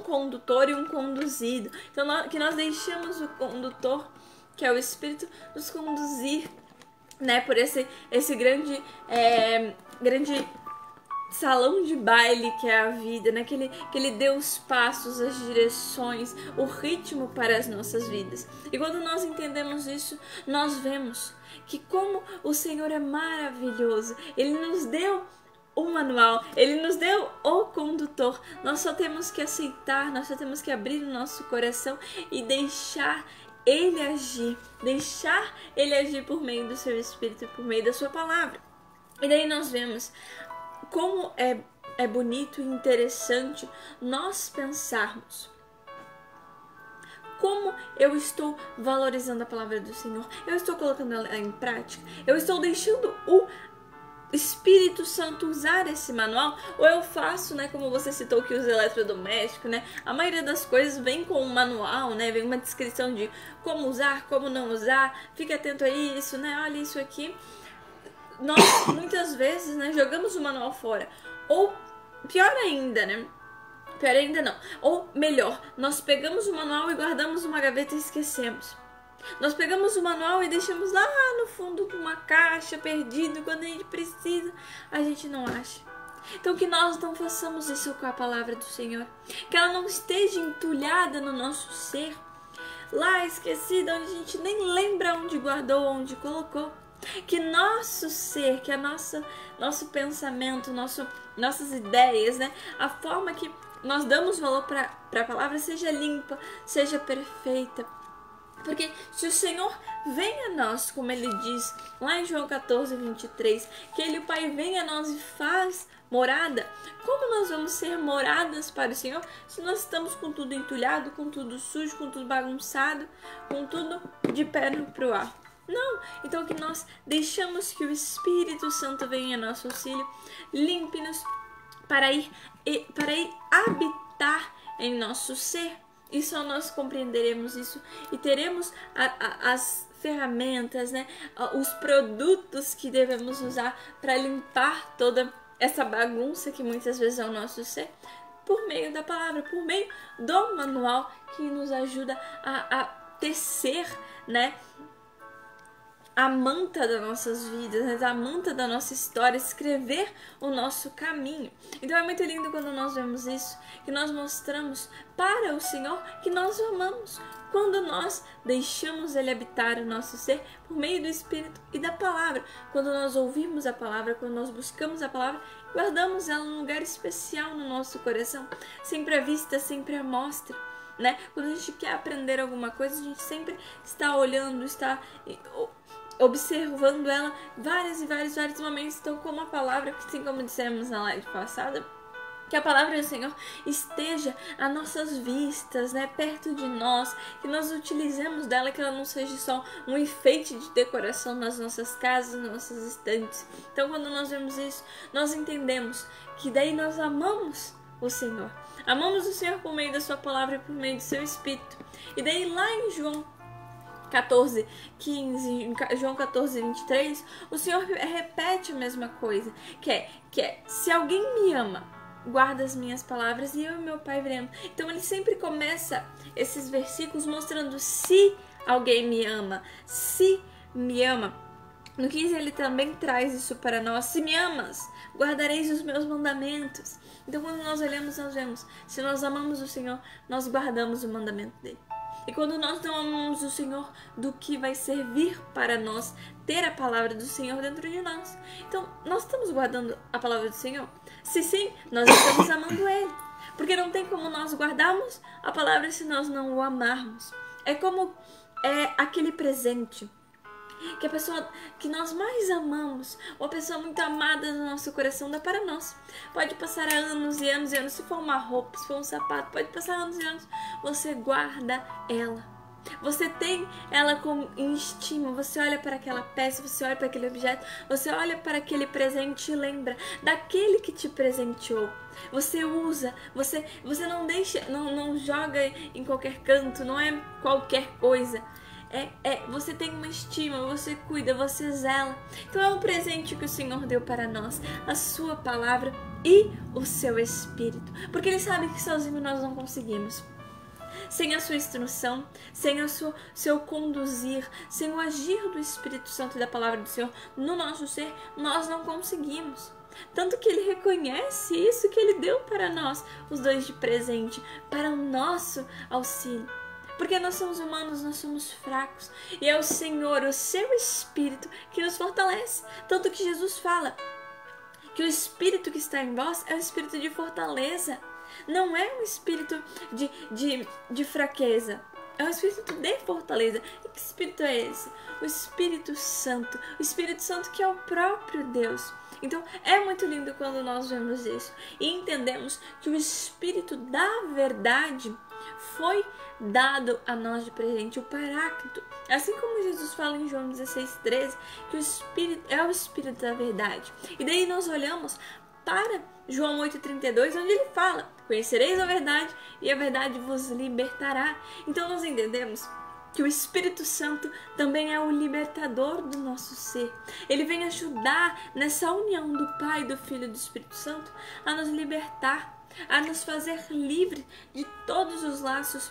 condutor e um conduzido. Então, que nós deixamos o condutor, que é o Espírito, nos conduzir, né, por esse grande salão de baile que é a vida, né, que ele dê os passos, as direções, o ritmo para as nossas vidas. E quando nós entendemos isso, nós vemos que como o Senhor é maravilhoso, Ele nos deu o manual, Ele nos deu o condutor. Nós só temos que aceitar, nós só temos que abrir o nosso coração e deixar Ele agir por meio do seu Espírito, por meio da sua palavra. E daí nós vemos como é bonito e interessante nós pensarmos como eu estou valorizando a palavra do Senhor, eu estou colocando ela em prática, eu estou deixando o Espírito Santo usar esse manual, ou eu faço, né, como você citou que os eletrodomésticos, né, a maioria das coisas vem com um manual, né, vem uma descrição de como usar, como não usar, fique atento a isso, né, olha isso aqui. Nós, muitas vezes, né, jogamos o manual fora, ou pior ainda, né, ou melhor, nós pegamos o manual e guardamos numa gaveta e esquecemos. Nós pegamos o manual e deixamos lá no fundo de uma caixa, perdido, quando a gente precisa, a gente não acha. Então que nós não façamos isso com a palavra do Senhor, que ela não esteja entulhada no nosso ser, lá esquecida, onde a gente nem lembra onde guardou, onde colocou. Que nosso ser, que nosso pensamento, nossas ideias, né, a forma que nós damos valor para a palavra seja limpa, seja perfeita. Porque se o Senhor vem a nós, como Ele diz lá em João 14, 23, que Ele, o Pai, vem a nós e faz morada, como nós vamos ser moradas para o Senhor se nós estamos com tudo entulhado, com tudo sujo, com tudo bagunçado, com tudo de perna para o ar? Não, então que nós deixamos que o Espírito Santo venha a nosso auxílio, limpe-nos para ir habitar em nosso ser. E só nós compreenderemos isso e teremos as ferramentas, né, os produtos que devemos usar para limpar toda essa bagunça que muitas vezes é o nosso ser, por meio da palavra, por meio do manual que nos ajuda a tecer, né, a manta das nossas vidas, né? A manta da nossa história, escrever o nosso caminho. Então é muito lindo quando nós vemos isso, que nós mostramos para o Senhor que nós o amamos, quando nós deixamos Ele habitar o nosso ser por meio do Espírito e da palavra, quando nós ouvimos a palavra, quando nós buscamos a palavra, guardamos ela num lugar especial no nosso coração, sempre à vista, sempre à mostra, né? Quando a gente quer aprender alguma coisa, a gente sempre está olhando, está observando ela vários momentos. Então, como a palavra, assim como dissemos na live passada, que a palavra do Senhor esteja às nossas vistas, né, perto de nós, que nós utilizemos dela, que ela não seja só um enfeite de decoração nas nossas casas, nas nossas estantes. Então, quando nós vemos isso, nós entendemos que daí nós amamos o Senhor. Amamos o Senhor por meio da sua palavra e por meio do seu Espírito. E daí lá em João 14:15, João 14:23, o Senhor repete a mesma coisa, que é se alguém me ama, guarda as minhas palavras e eu e meu Pai veremos. Então ele sempre começa esses versículos mostrando se alguém me ama, se me ama. No 15 ele também traz isso para nós: se me amas, guardareis os meus mandamentos. Então quando nós olhamos, nós vemos, se nós amamos o Senhor, nós guardamos o mandamento dele. E quando nós não amamos o Senhor, do que vai servir para nós ter a palavra do Senhor dentro de nós? Então, nós estamos guardando a palavra do Senhor? Se sim, nós estamos amando Ele. Porque não tem como nós guardarmos a palavra se nós não o amarmos. É como aquele presente que a pessoa que nós mais amamos, uma pessoa muito amada no nosso coração, dá para nós. Pode passar anos e anos e anos, se for uma roupa, se for um sapato, pode passar anos e anos, você guarda ela. Você tem ela em estima, você olha para aquela peça, você olha para aquele objeto, você olha para aquele presente e lembra daquele que te presenteou. Você usa, você não deixa, não joga em qualquer canto, não é qualquer coisa. Você tem uma estima, você cuida, você zela. Então é um presente que o Senhor deu para nós, a sua palavra e o seu Espírito, porque Ele sabe que sozinho nós não conseguimos. Sem a sua instrução, sem o seu conduzir, sem o agir do Espírito Santo e da palavra do Senhor no nosso ser, nós não conseguimos. Tanto que Ele reconhece isso, que Ele deu para nós os dois de presente, para o nosso auxílio. Porque nós somos humanos, nós somos fracos. E é o Senhor, o seu Espírito, que nos fortalece. Tanto que Jesus fala que o Espírito que está em vós é o Espírito de fortaleza. Não é um espírito de fraqueza. É um espírito de fortaleza. E que espírito é esse? O Espírito Santo. O Espírito Santo que é o próprio Deus. Então é muito lindo quando nós vemos isso. E entendemos que o Espírito da verdade foi dado a nós de presente, o Paráclito. Assim como Jesus fala em João 16:13, que o Espírito é o Espírito da verdade. E daí nós olhamos para João 8:32, onde ele fala: conhecereis a verdade e a verdade vos libertará. Então nós entendemos que o Espírito Santo também é o libertador do nosso ser. Ele vem ajudar nessa união do Pai, do Filho e do Espírito Santo a nos libertar, a nos fazer livre de todos os laços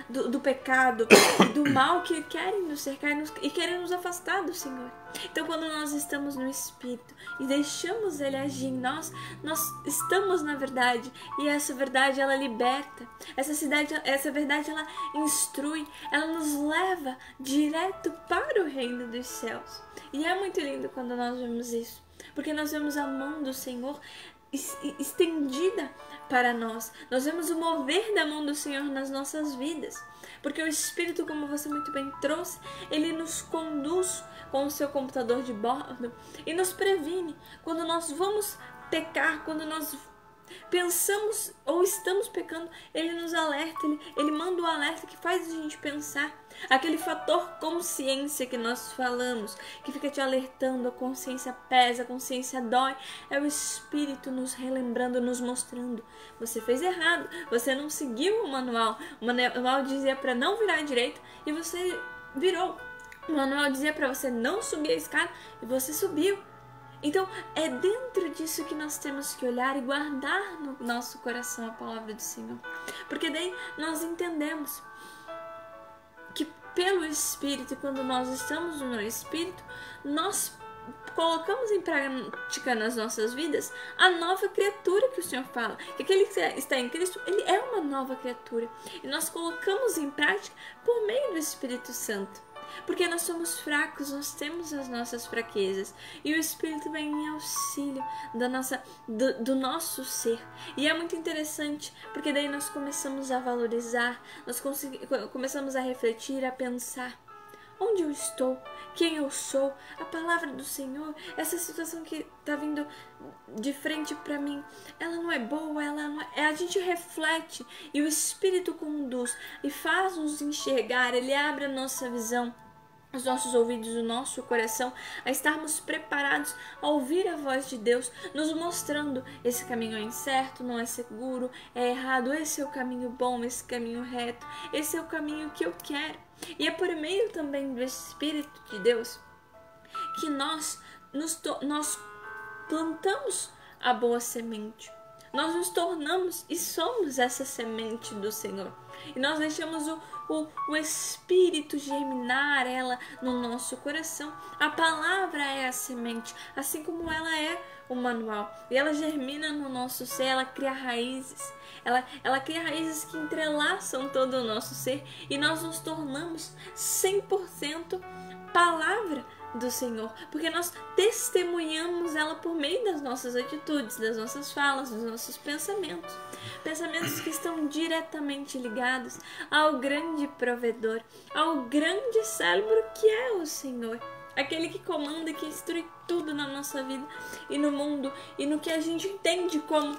do pecado, do mal que querem nos cercar e querem nos afastar do Senhor. Então quando nós estamos no Espírito e deixamos Ele agir em nós, nós estamos na verdade, e essa verdade ela liberta, essa verdade ela instrui, ela nos leva direto para o reino dos céus. E é muito lindo quando nós vemos isso, porque nós vemos a mão do Senhor estendida para nós. Nós vemos o mover da mão do Senhor nas nossas vidas, porque o Espírito, como você muito bem trouxe, ele nos conduz com o seu computador de bordo e nos previne quando nós vamos pecar, quando nós pensamos ou estamos pecando. Ele nos alerta, ele manda o alerta que faz a gente pensar. Aquele fator consciência que nós falamos, que fica te alertando, a consciência pesa, a consciência dói, é o Espírito nos relembrando, nos mostrando: você fez errado, você não seguiu o manual. O manual dizia para não virar à direita e você virou. O manual dizia para você não subir a escada e você subiu. Então é dentro disso que nós temos que olhar e guardar no nosso coração a palavra do Senhor, porque daí nós entendemos que pelo Espírito, quando nós estamos no Espírito, nós colocamos em prática nas nossas vidas a nova criatura que o Senhor fala, que aquele que está em Cristo, ele é uma nova criatura, e nós colocamos em prática por meio do Espírito Santo. Porque nós somos fracos, nós temos as nossas fraquezas, e o Espírito vem em auxílio do nosso ser. E é muito interessante, porque daí nós começamos a valorizar, nós começamos a refletir, a pensar: onde eu estou, quem eu sou, a palavra do Senhor, essa situação que está vindo de frente para mim, ela não é boa, ela não é... A gente reflete e o Espírito conduz e faz-nos enxergar, ele abre a nossa visão, os nossos ouvidos, o nosso coração, a estarmos preparados a ouvir a voz de Deus, nos mostrando esse caminho é incerto, não é seguro, é errado, esse é o caminho bom, esse caminho reto, esse é o caminho que eu quero. E é por meio também do Espírito de Deus que nós plantamos a boa semente. Nós nos tornamos e somos essa semente do Senhor. E nós deixamos o Espírito germinar ela no nosso coração. A palavra é a semente, assim como ela é o manual. E ela germina no nosso ser, ela cria raízes. Ela cria raízes que entrelaçam todo o nosso ser. E nós nos tornamos 100% palavra do Senhor, porque nós testemunhamos ela por meio das nossas atitudes, das nossas falas, dos nossos pensamentos que estão diretamente ligados ao grande provedor, ao grande cérebro que é o Senhor, aquele que comanda e que instrui tudo na nossa vida e no mundo e no que a gente entende como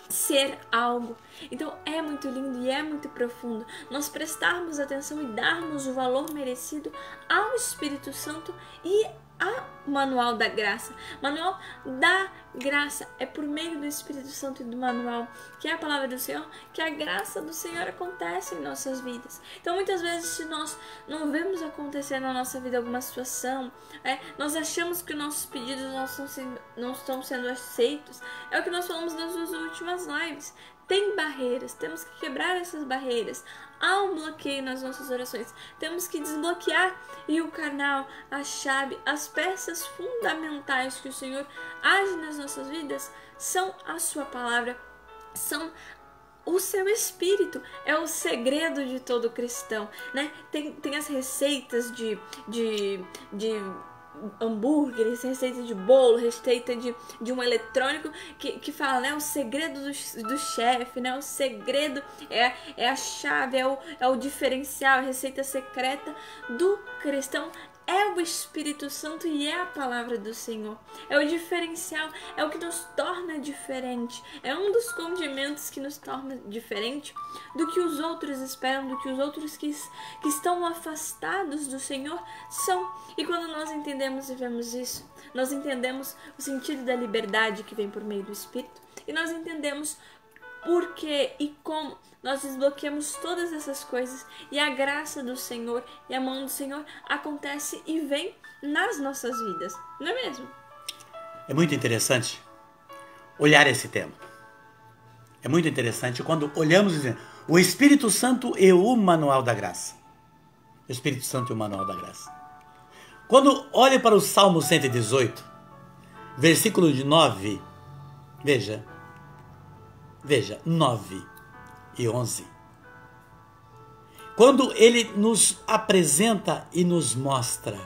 ser algo. Então é muito lindo e é muito profundo nós prestarmos atenção e darmos o valor merecido ao Espírito Santo e ao manual da graça. Manual da graça é por meio do Espírito Santo e do manual, que é a palavra do Senhor, que a graça do Senhor acontece em nossas vidas. Então muitas vezes, se nós não vemos acontecer na nossa vida alguma situação, nós achamos que nossos pedidos não estão sendo aceitos. É o que nós falamos nas duas últimas lives. Tem barreiras, temos que quebrar essas barreiras. Há um bloqueio nas nossas orações, temos que desbloquear. E o canal, a chave, as peças fundamentais que o Senhor age nas nossas vidas são a sua palavra, são o seu Espírito. É o segredo de todo cristão, né? Tem as receitas de hambúrgueres, receita de bolo, receita de um eletrônico que fala, né, o segredo do chefe, né, o segredo é a chave, é o diferencial, a receita secreta do cristão. É o Espírito Santo e é a palavra do Senhor. É o diferencial, é o que nos torna diferente. É um dos condimentos que nos torna diferente do que os outros esperam, do que os outros que estão afastados do Senhor são. E quando nós entendemos e vemos isso, nós entendemos o sentido da liberdade que vem por meio do Espírito e nós entendemos por que e como nós desbloqueamos todas essas coisas e a graça do Senhor e a mão do Senhor acontece e vem nas nossas vidas, não é mesmo? É muito interessante olhar esse tema. É muito interessante quando olhamos e dizemos, o Espírito Santo e o manual da graça. O Espírito Santo e o manual da graça. Quando olhe para o Salmo 118, versículo de 9, veja, 9 e 11. Quando ele nos apresenta e nos mostra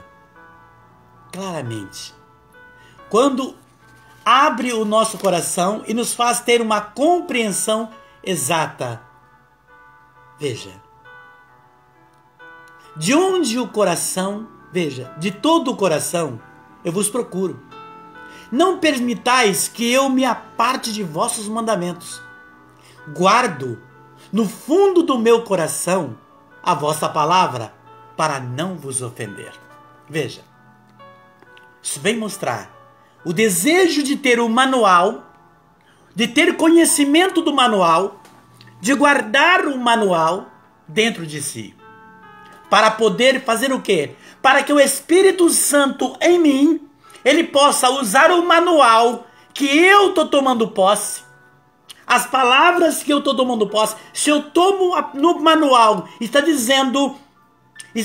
claramente, quando abre o nosso coração e nos faz ter uma compreensão exata, veja, de onde o coração, veja, de todo o coração eu vos procuro. Não permitais que eu me aparte de vossos mandamentos. Guardo no fundo do meu coração a vossa palavra para não vos ofender. Veja, isso vem mostrar o desejo de ter o manual, de ter conhecimento do manual, de guardar o manual dentro de si. Para poder fazer o quê? Para que o Espírito Santo em mim, ele possa usar o manual que eu estou tomando posse, as palavras que eu estou tomando posse. Se eu tomo no manual, está dizendo,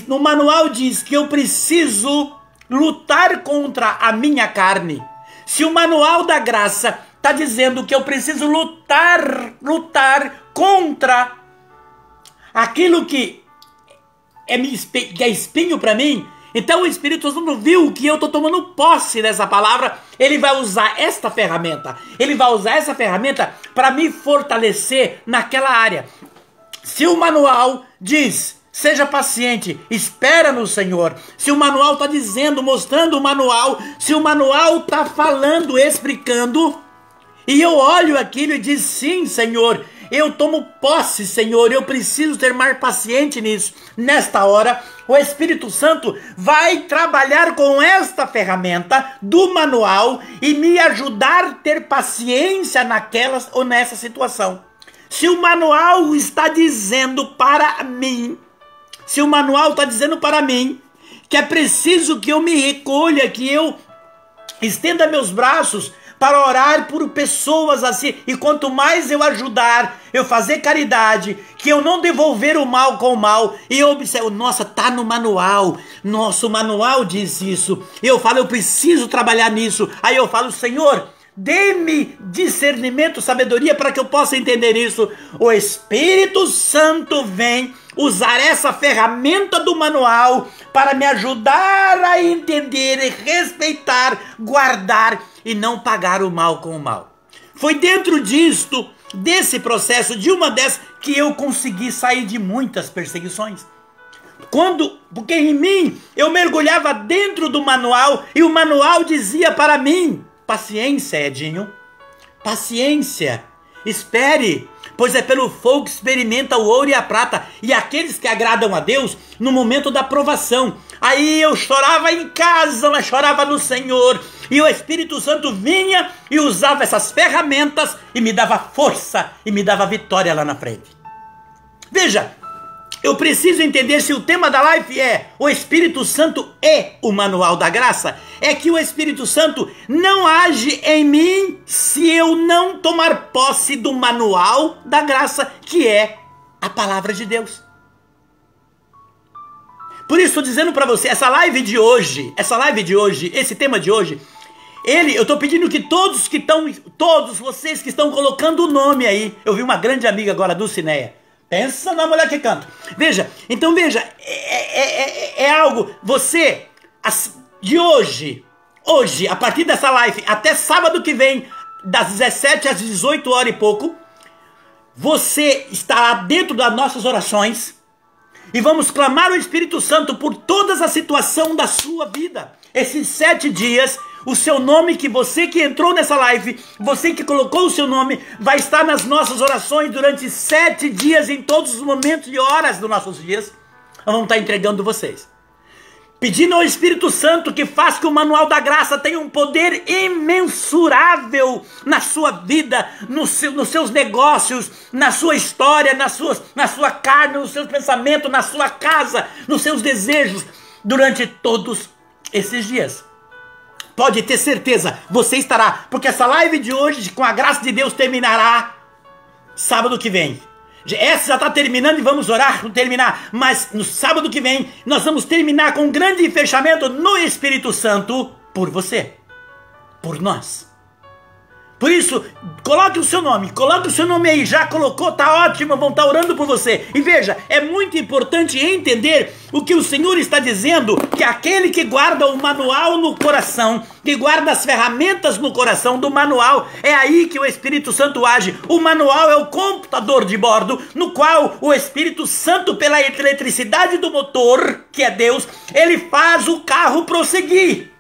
no manual diz que eu preciso lutar contra a minha carne. Se o manual da graça está dizendo que eu preciso lutar contra aquilo que é espinho para mim, então o Espírito Santo viu que eu estou tomando posse dessa palavra, ele vai usar esta ferramenta. Ele vai usar essa ferramenta para me fortalecer naquela área. Se o manual diz Seja paciente, espera no Senhor. Se o manual está dizendo, mostrando o manual, se o manual está falando, explicando, e eu olho aquilo e digo, sim, Senhor, eu tomo posse, Senhor, eu preciso ser mais paciente nisso. Nesta hora, o Espírito Santo vai trabalhar com esta ferramenta do manual e me ajudar a ter paciência naquela ou nessa situação. Se o manual está dizendo para mim, que é preciso que eu me recolha, que eu estenda meus braços para orar por pessoas assim, e quanto mais eu ajudar, eu fazer caridade, que eu não devolver o mal com o mal, e eu observo, nossa, tá no manual, nosso manual diz isso, e eu falo, eu preciso trabalhar nisso, aí eu falo, Senhor, dê-me discernimento, sabedoria para que eu possa entender isso. O Espírito Santo vem usar essa ferramenta do manual para me ajudar a entender, respeitar, guardar e não pagar o mal com o mal. Foi dentro disto, desse processo, de uma dessas, que eu consegui sair de muitas perseguições. Porque em mim eu mergulhava dentro do manual e o manual dizia para mim, paciência, Edinho, paciência, espere, pois é pelo fogo que experimenta o ouro e a prata, e aqueles que agradam a Deus no momento da provação. Aí eu chorava em casa, mas chorava no Senhor, e o Espírito Santo vinha e usava essas ferramentas e me dava força e me dava vitória lá na frente. Veja, eu preciso entender se o tema da live é o Espírito Santo é o manual da graça. É que o Espírito Santo não age em mim se eu não tomar posse do manual da graça, que é a palavra de Deus. Por isso estou dizendo para você, essa live de hoje, esse tema de hoje, eu estou pedindo que todos vocês que estão colocando o nome aí, eu vi uma grande amiga agora, Dulcineia, pensa na mulher que canta. Veja, é algo, você, de hoje, a partir dessa live, até sábado que vem, das 17 às 18 horas e pouco, você estará dentro das nossas orações e vamos clamar o Espírito Santo por todas as situações da sua vida. Esses 7 dias, o seu nome, que você que entrou nessa live, você que colocou o seu nome, vai estar nas nossas orações durante 7 dias, em todos os momentos e horas dos nossos dias. Nós vamos estar entregando vocês. Pedindo ao Espírito Santo que faça que o manual da graça tenha um poder imensurável na sua vida, nos seus negócios, na sua história, na sua carne, nos seus pensamentos, na sua casa, nos seus desejos, durante todos esses dias. Pode ter certeza, você estará, porque essa live de hoje, com a graça de Deus, terminará sábado que vem. Essa já está terminando e vamos orar para terminar, mas no sábado que vem nós vamos terminar com um grande fechamento no Espírito Santo por você, por nós. Por isso, coloque o seu nome aí, já colocou, tá ótimo, vão estar orando por você. E veja, é muito importante entender o que o Senhor está dizendo, que aquele que guarda o manual no coração, que guarda as ferramentas no coração do manual, é aí que o Espírito Santo age. O manual é o computador de bordo, no qual o Espírito Santo, pela eletricidade do motor, que é Deus, ele faz o carro prosseguir.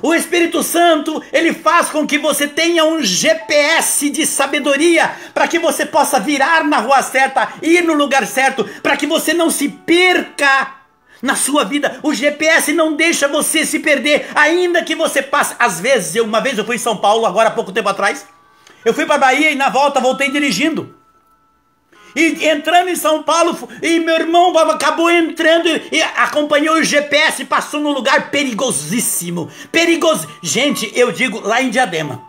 O Espírito Santo, ele faz com que você tenha um GPS de sabedoria, para que você possa virar na rua certa, ir no lugar certo, para que você não se perca na sua vida. O GPS não deixa você se perder, ainda que você passe. Às vezes, uma vez eu fui em São Paulo, agora há pouco tempo atrás, eu fui para Bahia e na volta voltei dirigindo. E entrando em São Paulo, e meu irmão acabou entrando e acompanhou o GPS, passou num lugar perigosíssimo. Gente, eu digo, lá em Diadema.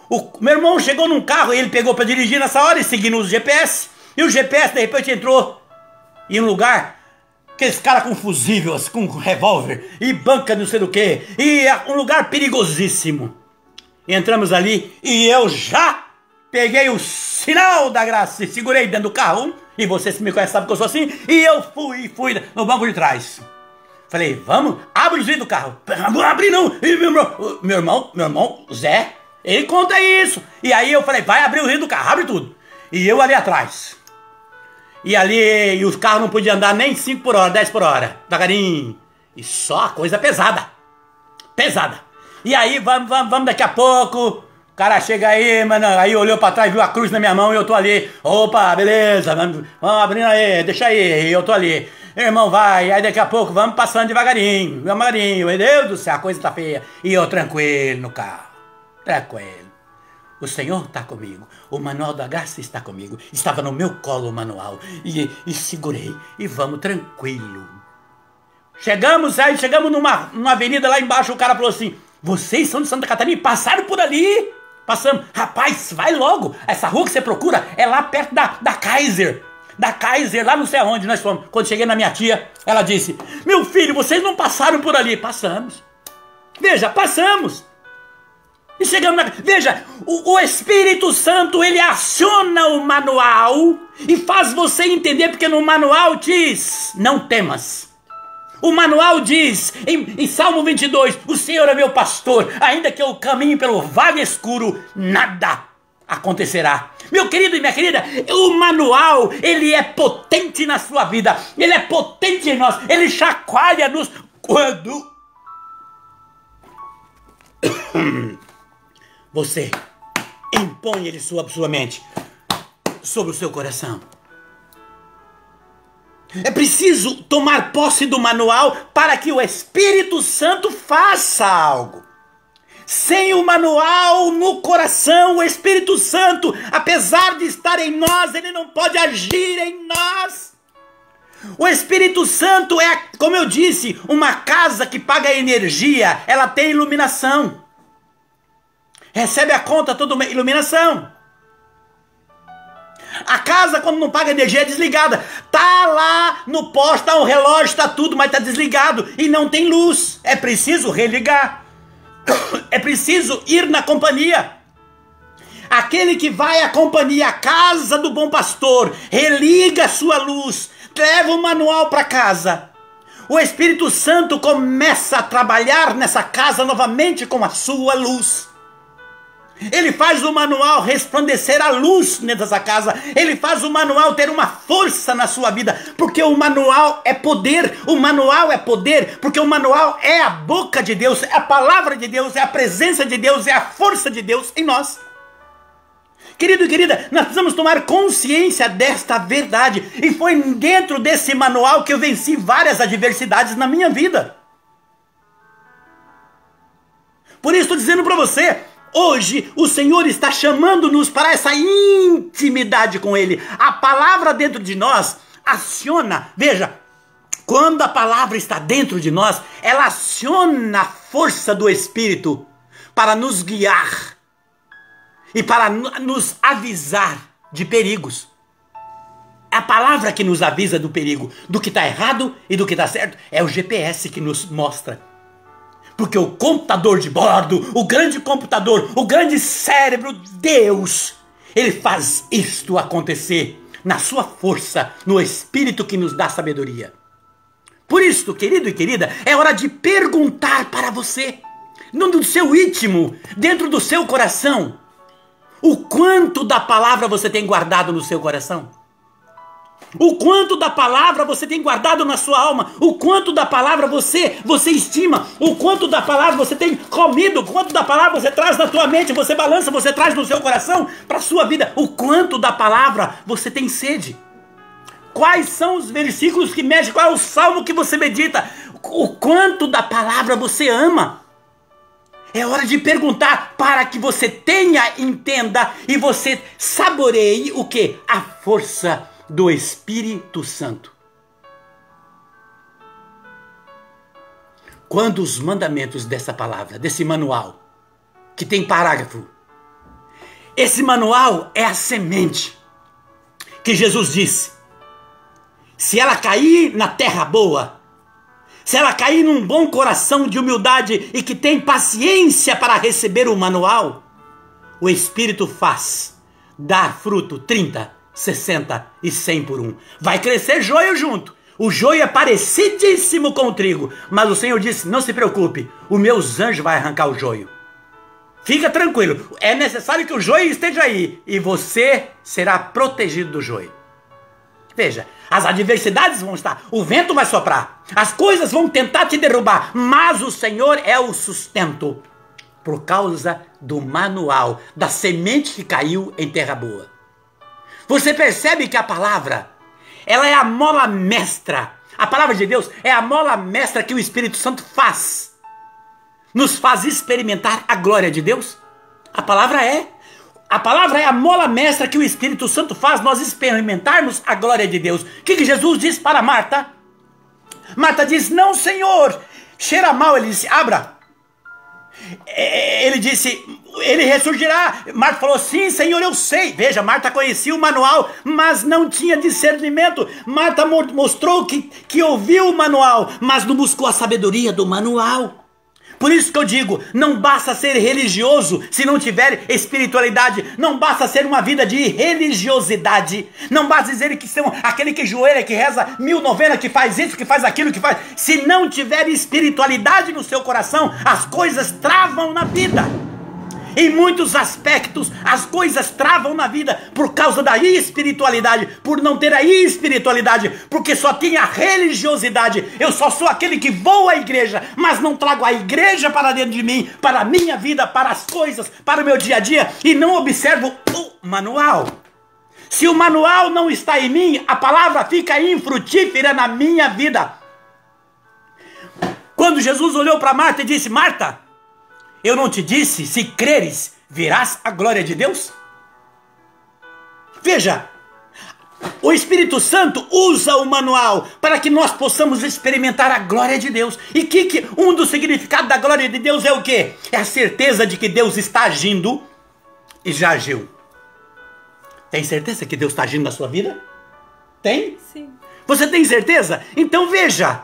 O meu irmão chegou num carro, ele pegou para dirigir nessa hora e seguindo o GPS. E o GPS, de repente, entrou em um lugar, aqueles caras com fusível, com revólver, e banca não sei do que. E um lugar perigosíssimo. Entramos ali e eu já peguei o sinal da graça e segurei dentro do carro, e você se me conhece sabe que eu sou assim, e eu fui no banco de trás. Falei, vamos, abre os vidros do carro. Não abre não. E meu irmão, Zé, ele conta isso. E aí eu falei, vai abrir o vidro do carro, abre tudo. E eu ali atrás. E ali, e os carros não podiam andar nem 5 por hora, 10 por hora. Devagarinho. E só coisa pesada. Pesada. E aí, vamos daqui a pouco. O cara chega aí, mano. Aí olhou pra trás, viu a cruz na minha mão e eu tô ali. Opa, beleza. Vamos abrindo aí, deixa aí. E eu tô ali. Irmão, vai. Aí daqui a pouco vamos passando devagarinho. Devagarinho. Meu Deus do céu, a coisa tá feia. E eu tranquilo no carro. Tranquilo. O Senhor está comigo, o manual da graça está comigo, estava no meu colo o manual, e segurei, e vamos tranquilo. Chegamos numa avenida lá embaixo, o cara falou assim, vocês são de Santa Catarina, passaram por ali? Passamos. Rapaz, vai logo, essa rua que você procura é lá perto da Kaiser, lá não sei aonde nós fomos. Quando cheguei na minha tia, ela disse, meu filho, vocês não passaram por ali? Passamos. Veja, passamos. E chegamos na... Veja, o Espírito Santo, ele aciona o manual e faz você entender, porque no manual diz, não temas. O manual diz, em Salmo 22, o Senhor é meu pastor, ainda que eu caminhe pelo vale escuro, nada acontecerá. Meu querido e minha querida, o manual, ele é potente na sua vida, ele é potente em nós, ele chacoalha-nos quando... Você impõe ele sobre sua mente, sobre o seu coração. É preciso tomar posse do manual para que o Espírito Santo faça algo. Sem o manual no coração, o Espírito Santo, apesar de estar em nós, ele não pode agir em nós. O Espírito Santo é, como eu disse, uma casa que paga energia, ela tem iluminação. Recebe a conta toda iluminação. A casa, quando não paga energia, é desligada. Tá lá no poste, tá um relógio, tá tudo, mas tá desligado e não tem luz. É preciso religar. É preciso ir na companhia. Aquele que vai à companhia, a casa do bom pastor, religa a sua luz, leva o manual para casa. O Espírito Santo começa a trabalhar nessa casa novamente com a sua luz. Ele faz o manual resplandecer a luz dentro dessa casa. Ele faz o manual ter uma força na sua vida. Porque o manual é poder. O manual é poder. Porque o manual é a boca de Deus. É a palavra de Deus. É a presença de Deus. É a força de Deus em nós. Querido e querida, nós precisamos tomar consciência desta verdade. E foi dentro desse manual que eu venci várias adversidades na minha vida. Por isso estou dizendo para você... Hoje o Senhor está chamando-nos para essa intimidade com Ele. A palavra dentro de nós aciona, veja, quando a palavra está dentro de nós, ela aciona a força do Espírito para nos guiar e para nos avisar de perigos. É a palavra que nos avisa do perigo, do que está errado e do que está certo. É o GPS que nos mostra. Porque o computador de bordo, o grande computador, o grande cérebro, Deus, ele faz isto acontecer na sua força, no Espírito que nos dá sabedoria. Por isso, querido e querida, é hora de perguntar para você, no seu íntimo, dentro do seu coração, o quanto da palavra você tem guardado no seu coração? O quanto da palavra você tem guardado na sua alma? O quanto da palavra você estima? O quanto da palavra você tem comido? O quanto da palavra você traz na tua mente? Você balança, você traz no seu coração para a sua vida? O quanto da palavra você tem sede? Quais são os versículos que mexem? Qual é o salmo que você medita? O quanto da palavra você ama? É hora de perguntar para que você tenha, entenda e você saboreie o quê? A força do Espírito Santo. Quando os mandamentos dessa palavra, desse manual, que tem parágrafo, esse manual é a semente que Jesus disse, se ela cair na terra boa, se ela cair num bom coração de humildade e que tem paciência para receber o manual, o Espírito faz dar fruto 30, 60 e 100 por um. Vai crescer joio junto. O joio é parecidíssimo com o trigo. Mas o Senhor disse, não se preocupe, os meus anjos vão arrancar o joio. Fica tranquilo. É necessário que o joio esteja aí. E você será protegido do joio. Veja, as adversidades vão estar, o vento vai soprar, as coisas vão tentar te derrubar, mas o Senhor é o sustento, por causa do manual, da semente que caiu em terra boa. Você percebe que a palavra, ela é a mola mestra, a palavra de Deus é a mola mestra que o Espírito Santo faz, nos faz experimentar a glória de Deus. A palavra é a mola mestra que o Espírito Santo faz nós experimentarmos a glória de Deus. O que Jesus disse para Marta? Marta diz, não, Senhor, cheira mal. Ele disse, abra. Ele disse, ele ressurgirá. Marta falou, sim, Senhor, eu sei. Veja, Marta conhecia o manual, mas não tinha discernimento. Marta mostrou que ouviu o manual, mas não buscou a sabedoria do manual. Por isso que eu digo, não basta ser religioso se não tiver espiritualidade. Não basta ser uma vida de religiosidade. Não basta dizer que são aquele que joelha, que reza 1000 novenas, que faz isso, que faz aquilo, que faz... Se não tiver espiritualidade no seu coração, as coisas travam na vida. Em muitos aspectos, as coisas travam na vida por causa da espiritualidade, por não ter a espiritualidade, porque só tem a religiosidade. Eu só sou aquele que vou à igreja, mas não trago a igreja para dentro de mim, para a minha vida, para as coisas, para o meu dia a dia, e não observo o manual. Se o manual não está em mim, a palavra fica infrutífera na minha vida. Quando Jesus olhou para Marta e disse, Marta, eu não te disse, se creres, verás a glória de Deus? Veja, o Espírito Santo usa o manual para que nós possamos experimentar a glória de Deus. E um dos significados da glória de Deus é o quê? É a certeza de que Deus está agindo e já agiu. Tem certeza que Deus está agindo na sua vida? Tem? Sim. Você tem certeza? Então veja,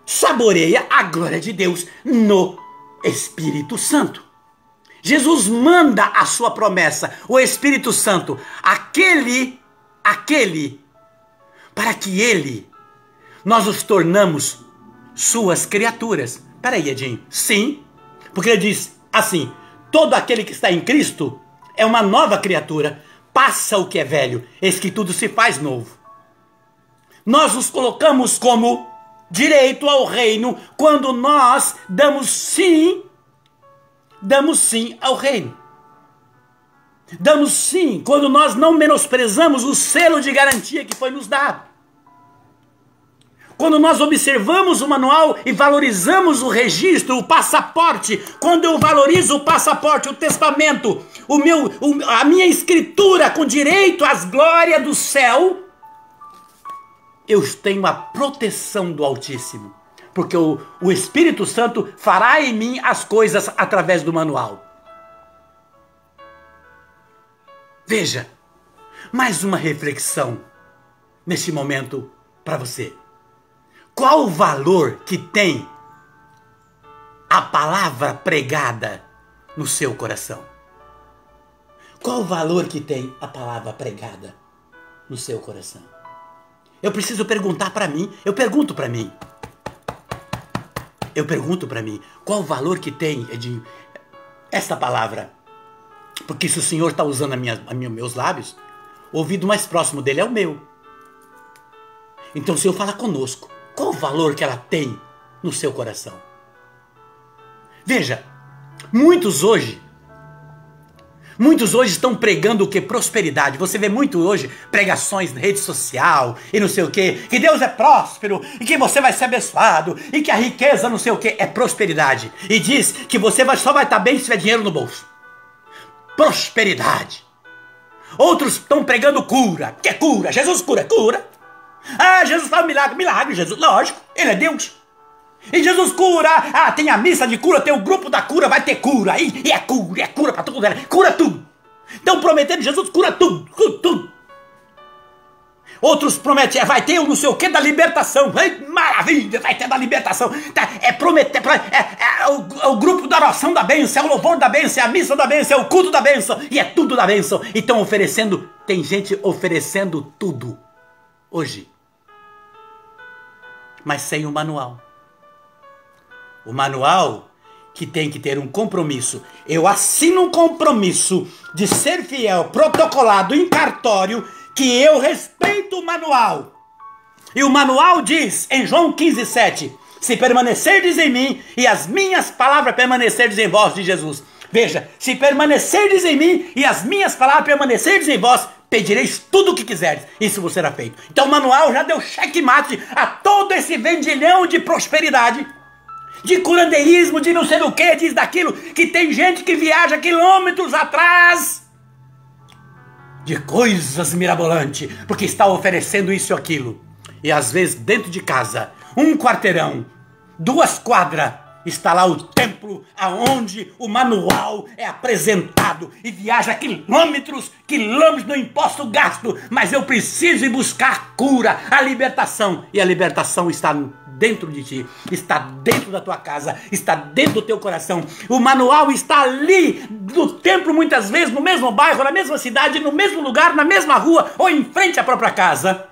saboreia a glória de Deus no Espírito Santo. Jesus manda a sua promessa, o Espírito Santo, aquele, para que nós os tornamos suas criaturas. Peraí, Edinho. Sim, porque ele diz assim, todo aquele que está em Cristo é uma nova criatura, passa o que é velho, eis que tudo se faz novo. Nós os colocamos como direito ao reino quando nós damos sim ao reino. Damos sim quando nós não menosprezamos o selo de garantia que foi nos dado. Quando nós observamos o manual e valorizamos o registro, o passaporte. Quando eu valorizo o passaporte, o testamento, a minha escritura com direito às glórias do céu, eu tenho a proteção do Altíssimo, porque o Espírito Santo fará em mim as coisas através do manual. Veja, mais uma reflexão neste momento para você. Qual o valor que tem a palavra pregada no seu coração? Qual o valor que tem a palavra pregada no seu coração? Eu preciso perguntar para mim, eu pergunto para mim, qual o valor que tem, Edinho, esta palavra? Porque se o Senhor está usando meus lábios, o ouvido mais próximo dele é o meu. Então o Senhor fala conosco, qual o valor que ela tem no seu coração? Veja, muitos hoje estão pregando o que? Prosperidade. Você vê muito hoje pregações na rede social e não sei o que. Que Deus é próspero e que você vai ser abençoado e que a riqueza não sei o que é prosperidade. E diz que você só vai estar bem se tiver dinheiro no bolso. Prosperidade. Outros estão pregando cura. Que cura? Jesus cura. Cura. Ah, Jesus faz milagre. Milagre, Jesus. Lógico, ele é Deus. E Jesus cura, tem a missa de cura, tem o grupo da cura, vai ter cura, e é cura pra tudo, cura tudo. Então prometendo, Jesus cura tudo, tudo. Outros prometem, vai ter o não sei o que da libertação, maravilha, vai ter da libertação. É prometer, é o grupo da oração da bênção, é o louvor da bênção, é a missa da bênção, é o culto da bênção, e é tudo da bênção. E estão oferecendo, tem gente oferecendo tudo hoje, mas sem o manual. O manual que tem que ter um compromisso. Eu assino um compromisso de ser fiel, protocolado em cartório, que eu respeito o manual. E o manual diz em João 15:7, se permanecerdes em mim e as minhas palavras permanecerdes em vós, de Jesus. Veja, se permanecerdes em mim e as minhas palavras permanecerdes em vós, pedireis tudo o que quiserdes, isso vos será feito. Então o manual já deu checkmate a todo esse vendilhão de prosperidade, de curandeirismo, de não sei o que, diz daquilo, que tem gente que viaja quilômetros atrás de coisas mirabolantes, porque está oferecendo isso ou aquilo. E às vezes dentro de casa, um quarteirão, 2 quadras, está lá o templo aonde o manual é apresentado e viaja quilômetros no imposto gasto, mas eu preciso ir buscar a cura, a libertação, e a libertação está dentro de ti, está dentro da tua casa, está dentro do teu coração. O manual está ali no templo, muitas vezes no mesmo bairro, na mesma cidade, no mesmo lugar, na mesma rua ou em frente à própria casa.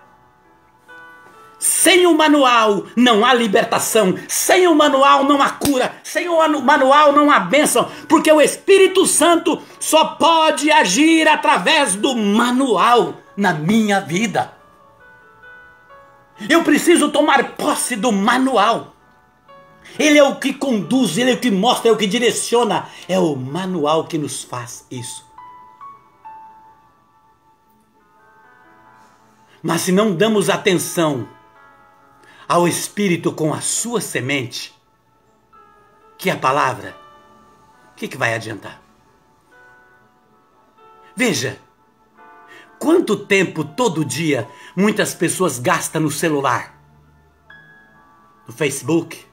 Sem o manual não há libertação, sem o manual não há cura, sem o manual não há bênção, porque o Espírito Santo só pode agir através do manual na minha vida. Eu preciso tomar posse do manual. Ele é o que conduz, ele é o que mostra, é o que direciona. É o manual que nos faz isso. Mas se não damos atenção ao Espírito com a sua semente, que é a palavra, o que vai adiantar? Veja, quanto tempo todo dia muitas pessoas gastam no celular, no Facebook,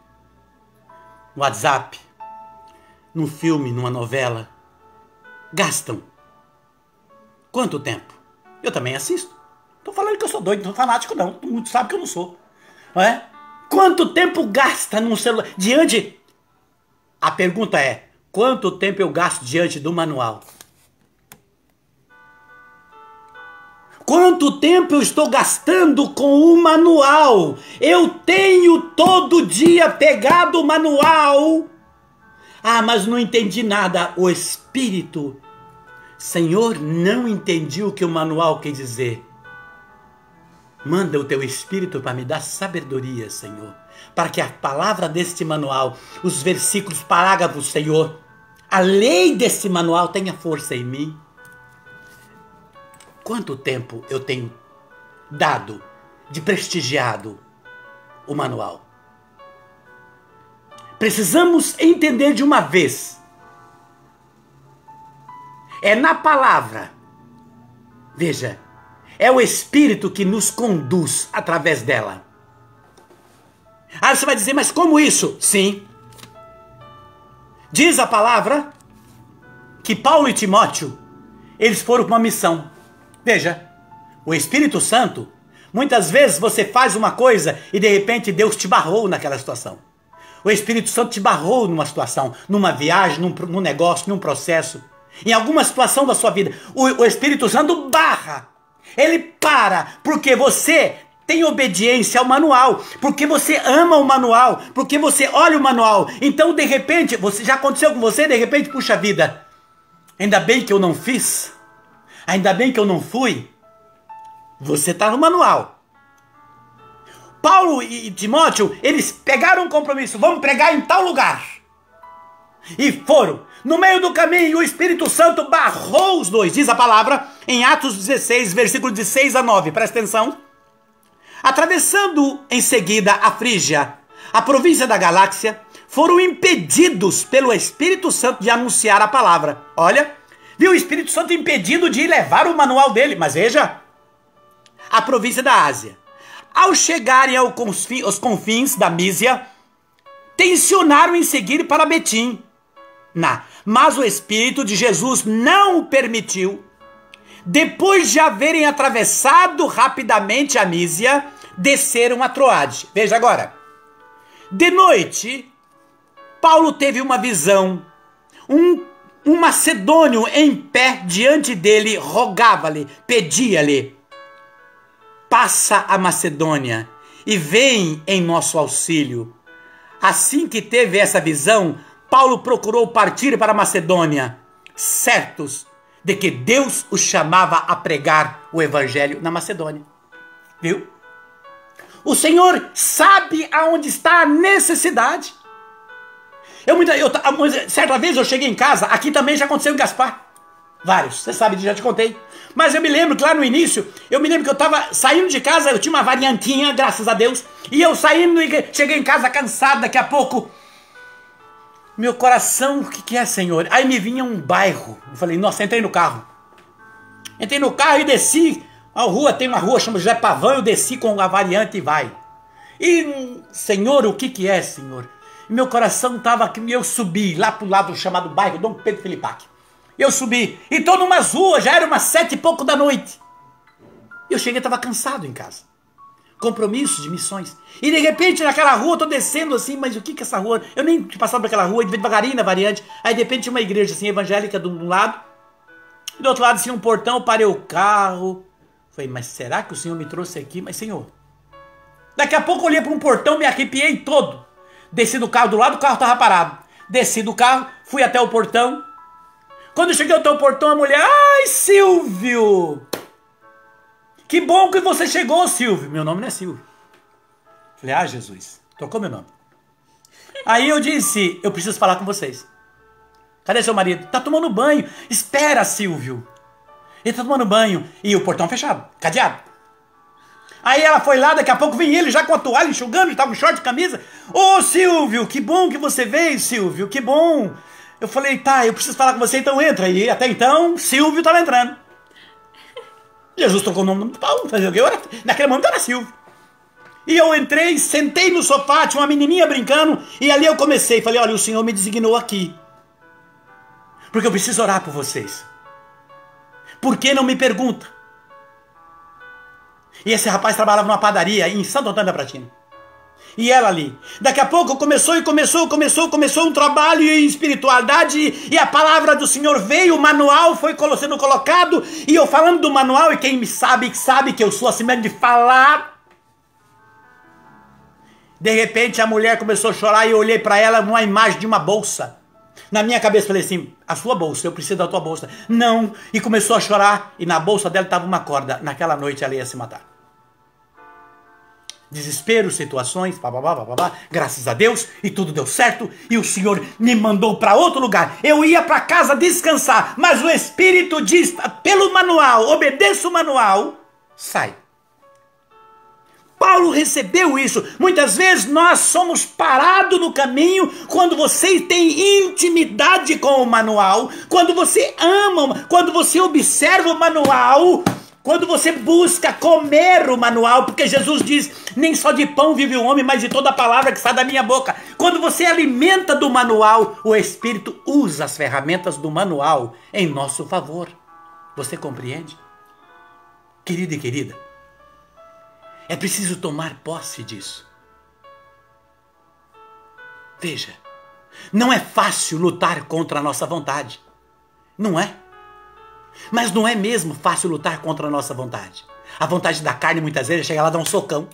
no WhatsApp, num filme, numa novela. Gastam. Quanto tempo? Eu também assisto. Estou falando que eu sou doido, não sou fanático não. Todo mundo sabe que eu não sou. Não é? Quanto tempo gasta num celular? A pergunta é, quanto tempo eu gasto diante do manual? Quanto tempo eu estou gastando com o manual? Eu tenho todo dia pegado o manual. Ah, mas não entendi nada. O Espírito, Senhor, não entendi o que o manual quer dizer. Manda o teu Espírito para me dar sabedoria, Senhor, para que a palavra deste manual, os versículos, parágrafos, Senhor, a lei desse manual tenha força em mim. Quanto tempo eu tenho dado de prestigiado o manual? Precisamos entender de uma vez. É na palavra. Veja, é o Espírito que nos conduz através dela. Ah, você vai dizer, mas como isso? Sim. Diz a palavra que Paulo e Timóteo, eles foram para uma missão. Veja, o Espírito Santo, muitas vezes você faz uma coisa e de repente Deus te barrou naquela situação. O Espírito Santo te barrou numa situação, numa viagem, num negócio, num processo. Em alguma situação da sua vida, o Espírito Santo barra. Ele para, porque você tem obediência ao manual, porque você ama o manual, porque você olha o manual. Então, de repente, já aconteceu com você, de repente, puxa vida, ainda bem que eu não fiz, ainda bem que eu não fui. Você está no manual. Paulo e Timóteo, eles pegaram um compromisso, vamos pregar em tal lugar. E foram. No meio do caminho, o Espírito Santo barrou os dois, diz a palavra, em Atos 16, versículos de 6 a 9. Presta atenção. Atravessando em seguida a Frígia, a província da Galácia, foram impedidos pelo Espírito Santo de anunciar a palavra. Olha, viu o Espírito Santo impedido de levar o manual dele, mas veja, a província da Ásia. Ao chegarem aos confins da Mísia, tensionaram em seguir para Betim. Mas o Espírito de Jesus não o permitiu. Depois de haverem atravessado rapidamente a Mísia, desceram a Troade. Veja agora. De noite, Paulo teve uma visão. Um macedônio em pé diante dele rogava-lhe, pedia-lhe: passa a Macedônia e vem em nosso auxílio. Assim que teve essa visão, Paulo procurou partir para a Macedônia, certos de que Deus o chamava a pregar o evangelho na Macedônia. Viu? O Senhor sabe aonde está a necessidade. Certa vez eu cheguei em casa, aqui também já aconteceu em Gaspar. Vários, você sabe, já te contei. Mas eu me lembro que lá no início, que eu estava saindo de casa, eu tinha uma variantinha, graças a Deus, e eu saindo e cheguei em casa cansado, daqui a pouco, meu coração, o que é, Senhor? Aí me vinha um bairro, eu falei, nossa, entrei no carro e desci, a rua, tem uma rua, chama José Pavão, eu desci com a variante e vai. E, Senhor, o que é, Senhor? E meu coração estava aqui, eu subi lá pro lado chamado bairro Dom Pedro Filipac. Eu subi, e tô numas ruas, já era umas 7 e pouco da noite. Eu cheguei, estava cansado em casa. Compromissos de missões. E de repente naquela rua, eu tô descendo assim, mas o que é essa rua? Eu nem tinha passado por aquela rua, devagarinho na variante. Aí de repente tinha uma igreja assim, evangélica de um lado. E do outro lado tinha um portão, eu parei o carro. Falei, mas será que o Senhor me trouxe aqui? Mas Senhor. Daqui a pouco eu olhei para um portão, me arrepiei todo. Desci do carro do lado, o carro estava parado. Desci do carro, fui até o portão. Quando eu cheguei até o portão, a mulher... Ai, Silvio! Que bom que você chegou, Silvio. Meu nome não é Silvio. Falei, ah, Jesus. Trocou meu nome. Aí eu disse, eu preciso falar com vocês. Cadê seu marido? Tá tomando banho. Espera, Silvio. Ele tá tomando banho. E o portão fechado, cadeado. Aí ela foi lá, daqui a pouco vem ele já com a toalha enxugando, tava com short e camisa. Ô, Silvio, que bom que você veio, Silvio, que bom. Eu falei, tá, eu preciso falar com você, então entra. E até então, Silvio estava entrando. Jesus tocou o nome do Paulo. Naquele momento era Silvio. E eu entrei, sentei no sofá, tinha uma menininha brincando. E ali eu comecei, falei, olha, o Senhor me designou aqui. Porque eu preciso orar por vocês. Por que não me pergunta? E esse rapaz trabalhava numa padaria em Santo Antônio da Pratina. E ela ali. Daqui a pouco começou um trabalho em espiritualidade e a palavra do Senhor veio, o manual foi sendo colocado e eu falando do manual e quem me sabe que eu sou assim mesmo de falar. De repente a mulher começou a chorar e eu olhei para ela numa imagem de uma bolsa. Na minha cabeça falei assim, a sua bolsa, eu preciso da tua bolsa. Não, e começou a chorar e na bolsa dela estava uma corda. Naquela noite ela ia se matar. Desespero, situações, graças a Deus, e tudo deu certo, e o Senhor me mandou para outro lugar. Eu ia para casa descansar, mas o Espírito diz, pelo manual, obedeça o manual, sai. Paulo recebeu isso. Muitas vezes nós somos parados no caminho quando você tem intimidade com o manual, quando você ama, quando você observa o manual, quando você busca comer o manual, porque Jesus diz, nem só de pão vive o homem, mas de toda a palavra que sai da minha boca. Quando você alimenta do manual, o Espírito usa as ferramentas do manual em nosso favor. Você compreende? Querido e querida, é preciso tomar posse disso. Veja, não é fácil lutar contra a nossa vontade. Não é? Mas não é mesmo fácil lutar contra a nossa vontade. A vontade da carne muitas vezes chega lá e dá um socão.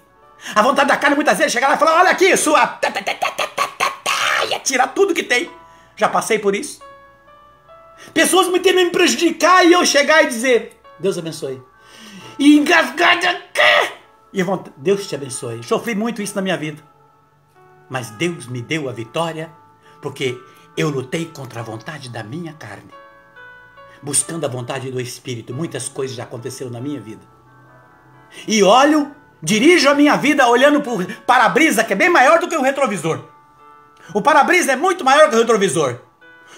A vontade da carne muitas vezes chega lá e fala, olha aqui, sua... e atira tudo que tem. Já passei por isso. Pessoas me temem me prejudicar e eu chegar e dizer, Deus abençoe. E engasgar e Deus te abençoe. Sofri muito isso na minha vida. Mas Deus me deu a vitória porque eu lutei contra a vontade da minha carne. Buscando a vontade do Espírito. Muitas coisas já aconteceram na minha vida. E dirijo a minha vida olhando para o para-brisa, que é bem maior do que o retrovisor. O para-brisa é muito maior que o retrovisor.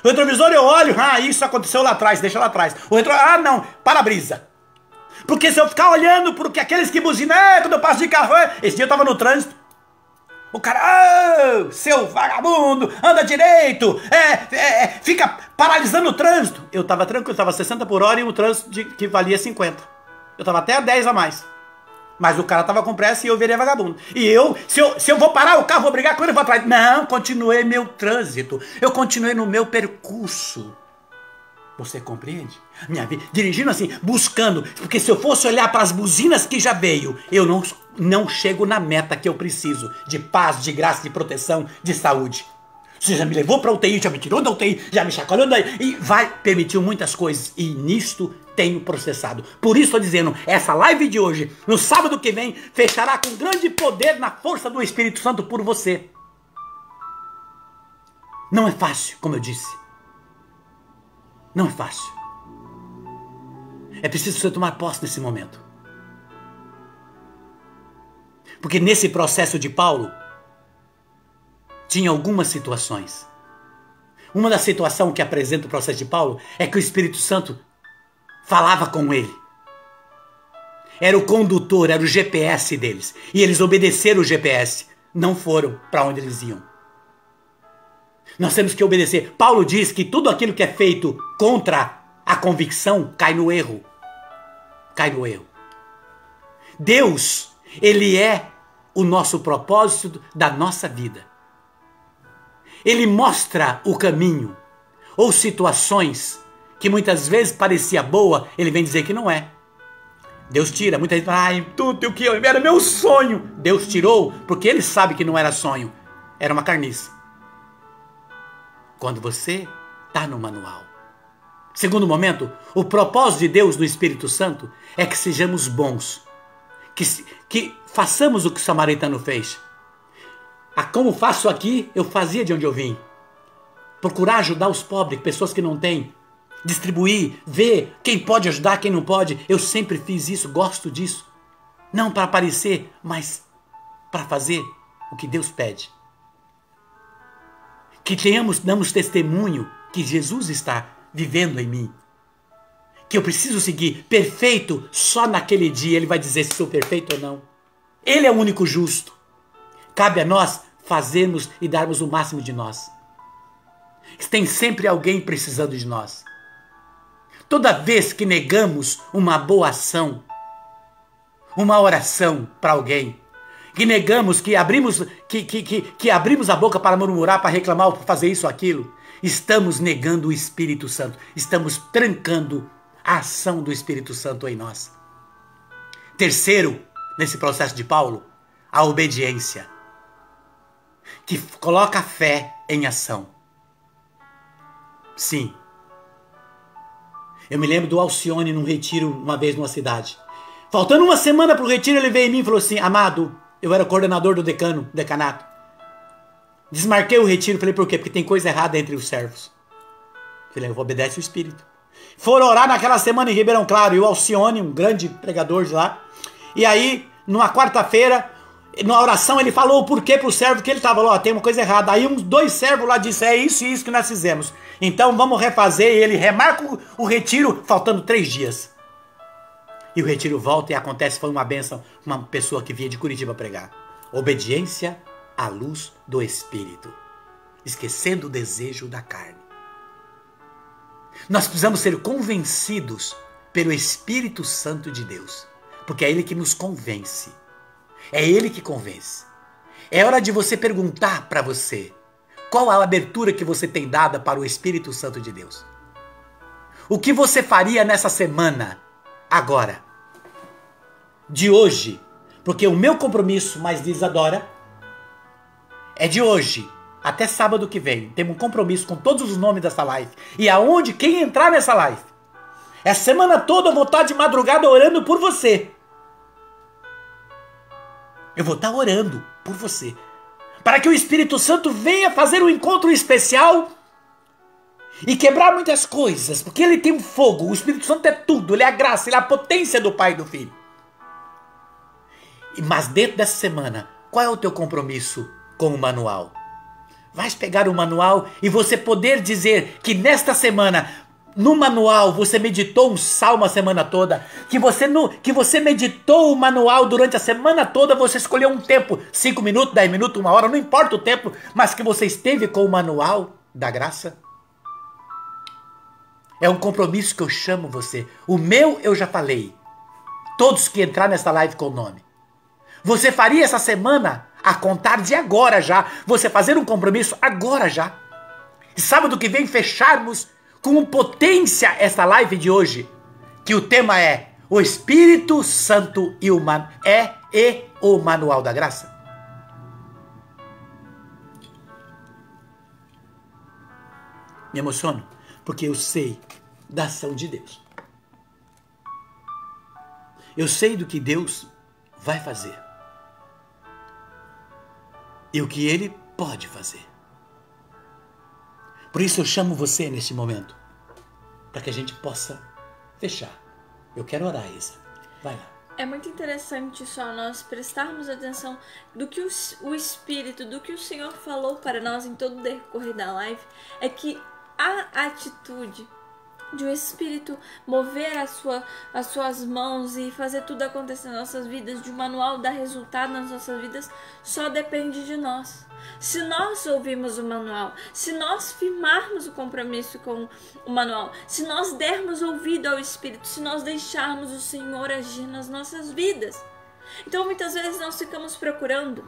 O retrovisor eu olho, isso aconteceu lá atrás, deixa lá atrás. Não, para-brisa. Porque se eu ficar olhando porque aqueles que buzinam, quando eu passo de carro, esse dia eu estava no trânsito. O cara, seu vagabundo, anda direito, fica paralisando o trânsito. Eu estava tranquilo, estava 60 por hora e o trânsito que valia 50. Eu estava até a 10 a mais. Mas o cara estava com pressa e eu virei vagabundo. E se eu vou parar o carro, vou brigar com ele, vou atrás. Não, continuei meu trânsito. Eu continuei no meu percurso. Você compreende? Minha vida, dirigindo assim, buscando. Porque se eu fosse olhar para as buzinas que já veio, eu não chego na meta que eu preciso. De paz, de graça, de proteção, de saúde. Você já me levou para UTI, já me tirou da UTI, já me chacoalhou daí, e permitiu muitas coisas. E nisto tenho processado. Por isso estou dizendo, essa live de hoje, no sábado que vem, fechará com grande poder na força do Espírito Santo por você. Não é fácil, como eu disse. Não é fácil. É preciso você tomar posse nesse momento. Porque nesse processo de Paulo, tinha algumas situações. Uma das situações que apresenta o processo de Paulo é que o Espírito Santo falava com ele. Era o condutor, era o GPS deles. E eles obedeceram o GPS. Não foram para onde eles iam. Nós temos que obedecer. Paulo diz que tudo aquilo que é feito contra a convicção cai no erro. Cai no erro. Deus, Ele é o nosso propósito da nossa vida. Ele mostra o caminho, ou situações que muitas vezes parecia boa, ele vem dizer que não é. Deus tira, muita gente fala, tudo o que era meu sonho. Deus tirou, porque ele sabe que não era sonho, era uma carniça. Quando você está no manual. Segundo momento, o propósito de Deus no Espírito Santo é que sejamos bons, que façamos o que o samaritano fez. Como faço aqui, eu fazia de onde eu vim. Procurar ajudar os pobres, pessoas que não têm. Distribuir, ver quem pode ajudar, quem não pode. Eu sempre fiz isso, gosto disso. Não para aparecer, mas para fazer o que Deus pede. Que damos testemunho que Jesus está vivendo em mim. Que eu preciso seguir perfeito só naquele dia. Ele vai dizer se sou perfeito ou não. Ele é o único justo. Cabe a nós fazermos e darmos o máximo de nós. Tem sempre alguém precisando de nós. Toda vez que negamos uma boa ação, uma oração para alguém, que negamos, que abrimos a boca para murmurar, para reclamar, para fazer isso ou aquilo, estamos negando o Espírito Santo. Estamos trancando a ação do Espírito Santo em nós. Terceiro, nesse processo de Paulo, a obediência. Que coloca a fé em ação. Sim. Eu me lembro do Alcione num retiro uma vez numa cidade. Faltando uma semana para o retiro, ele veio em mim e falou assim, amado, eu era coordenador do decanato. Desmarquei o retiro, falei, por quê? Porque tem coisa errada entre os servos. Falei, obedece o Espírito. Foram orar naquela semana em Ribeirão Claro, e o Alcione, um grande pregador de lá. E aí, numa quarta-feira, na oração ele falou o porquê pro servo que ele estava lá, tem uma coisa errada. Aí uns 2 servos lá disseram, é isso e isso que nós fizemos. Então vamos refazer, e ele remarca o retiro, faltando 3 dias. E o retiro volta e acontece, foi uma bênção, uma pessoa que vinha de Curitiba pregar. Obediência à luz do Espírito, esquecendo o desejo da carne. Nós precisamos ser convencidos pelo Espírito Santo de Deus, porque é Ele que nos convence. É Ele que convence. É hora de você perguntar para você, qual a abertura que você tem dada para o Espírito Santo de Deus? O que você faria nessa semana, agora, de hoje? Porque o meu compromisso, mais diz Adora, é de hoje até sábado que vem. Temos um compromisso com todos os nomes dessa live. E aonde quem entrar nessa live, essa semana toda eu vou estar de madrugada orando por você. Eu vou estar orando por você. Para que o Espírito Santo venha fazer um encontro especial e quebrar muitas coisas. Porque ele tem um fogo. O Espírito Santo é tudo. Ele é a graça, ele é a potência do Pai e do Filho. Mas dentro dessa semana, qual é o teu compromisso com o manual? Vai pegar o manual e você poder dizer que nesta semana, no manual, você meditou um salmo a semana toda, que você meditou o manual durante a semana toda, você escolheu um tempo, 5 minutos, 10 minutos, 1 hora, não importa o tempo, mas que você esteve com o manual da graça. É um compromisso que eu chamo você. O meu eu já falei. Todos que entrar nessa live com o nome. Você faria essa semana a contar de agora já. Você fazer um compromisso agora já. E sábado que vem fecharmos com potência esta live de hoje. Que o tema é o Espírito Santo e o Manual da Graça. Me emociono porque eu sei da ação de Deus. Eu sei do que Deus vai fazer e o que Ele pode fazer. Por isso eu chamo você neste momento, para que a gente possa fechar. Eu quero orar, Isa. Vai lá. É muito interessante só nós prestarmos atenção do que o Espírito, do que o Senhor falou para nós em todo o decorrer da live, é que a atitude de o Espírito mover as suas mãos e fazer tudo acontecer nas nossas vidas, de o manual dar resultado nas nossas vidas, só depende de nós. Se nós ouvirmos o manual, se nós firmarmos o compromisso com o manual, se nós dermos ouvido ao Espírito, se nós deixarmos o Senhor agir nas nossas vidas. Então muitas vezes nós ficamos procurando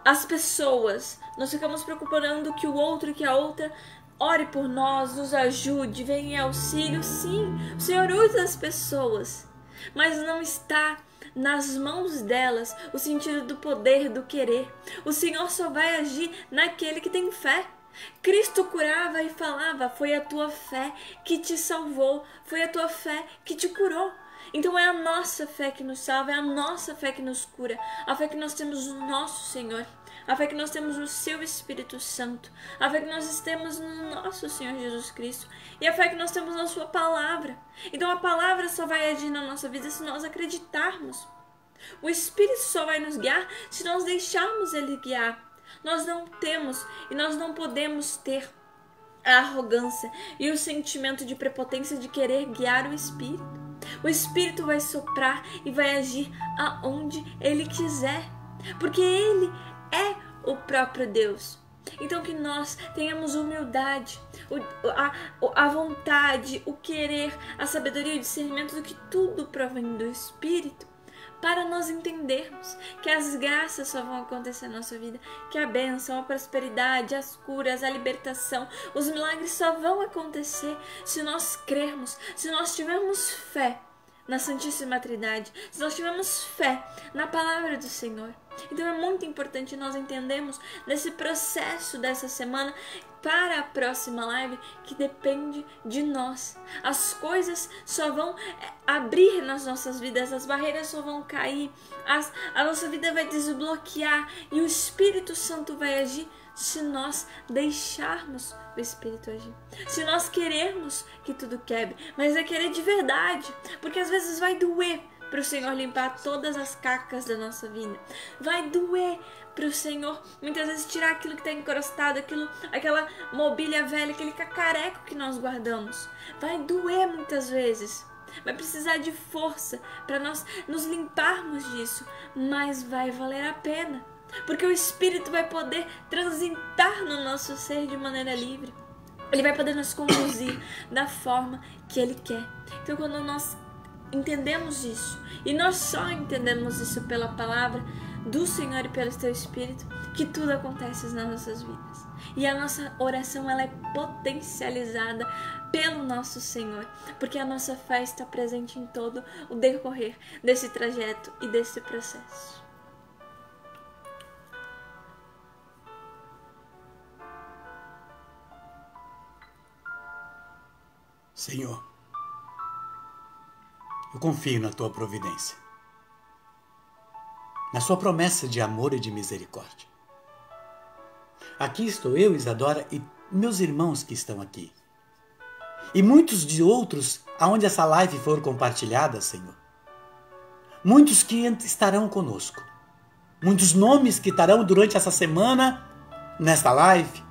as pessoas, nós ficamos procurando que o outro, que a outra ore por nós, nos ajude, venha em auxílio. Sim, o Senhor usa as pessoas, mas não está nas mãos delas o sentido do poder, do querer. O Senhor só vai agir naquele que tem fé. Cristo curava e falava: foi a tua fé que te salvou, foi a tua fé que te curou. Então é a nossa fé que nos salva, é a nossa fé que nos cura, a fé que nós temos no nosso Senhor, a fé que nós temos no seu Espírito Santo, a fé que nós temos no nosso Senhor Jesus Cristo e a fé que nós temos na sua palavra. Então a palavra só vai agir na nossa vida se nós acreditarmos. O Espírito só vai nos guiar se nós deixarmos Ele guiar. Nós não temos e nós não podemos ter a arrogância e o sentimento de prepotência de querer guiar o Espírito. O Espírito vai soprar e vai agir aonde Ele quiser, porque Ele é o próprio Deus. Então que nós tenhamos humildade, a vontade, o querer, a sabedoria e o discernimento do que tudo provém do Espírito, para nós entendermos que as graças só vão acontecer na nossa vida, que a bênção, a prosperidade, as curas, a libertação, os milagres só vão acontecer se nós crermos, se nós tivermos fé na Santíssima Trindade, se nós tivermos fé na palavra do Senhor. Então é muito importante nós entendermos nesse processo dessa semana para a próxima live que depende de nós. As coisas só vão abrir nas nossas vidas, as barreiras só vão cair, a nossa vida vai desbloquear e o Espírito Santo vai agir se nós deixarmos o Espírito agir. Se nós querermos que tudo quebre, mas é querer de verdade, porque às vezes vai doer para o Senhor limpar todas as cacas da nossa vida. Vai doer para o Senhor muitas vezes tirar aquilo que está encrostado, aquela mobília velha, aquele cacareco que nós guardamos. Vai doer muitas vezes. Vai precisar de força para nós nos limparmos disso, mas vai valer a pena, porque o Espírito vai poder transitar no nosso ser de maneira livre. Ele vai poder nos conduzir da forma que Ele quer. Então quando nós entendemos isso, e nós só entendemos isso pela palavra do Senhor e pelo Teu Espírito, que tudo acontece nas nossas vidas. E a nossa oração ela é potencializada pelo nosso Senhor, porque a nossa fé está presente em todo o decorrer desse trajeto e desse processo. Senhor, eu confio na Tua providência, na Sua promessa de amor e de misericórdia. Aqui estou eu, Isadora, e meus irmãos que estão aqui. E muitos de outros aonde essa live for compartilhada, Senhor. Muitos que estarão conosco. Muitos nomes que estarão durante essa semana nesta live.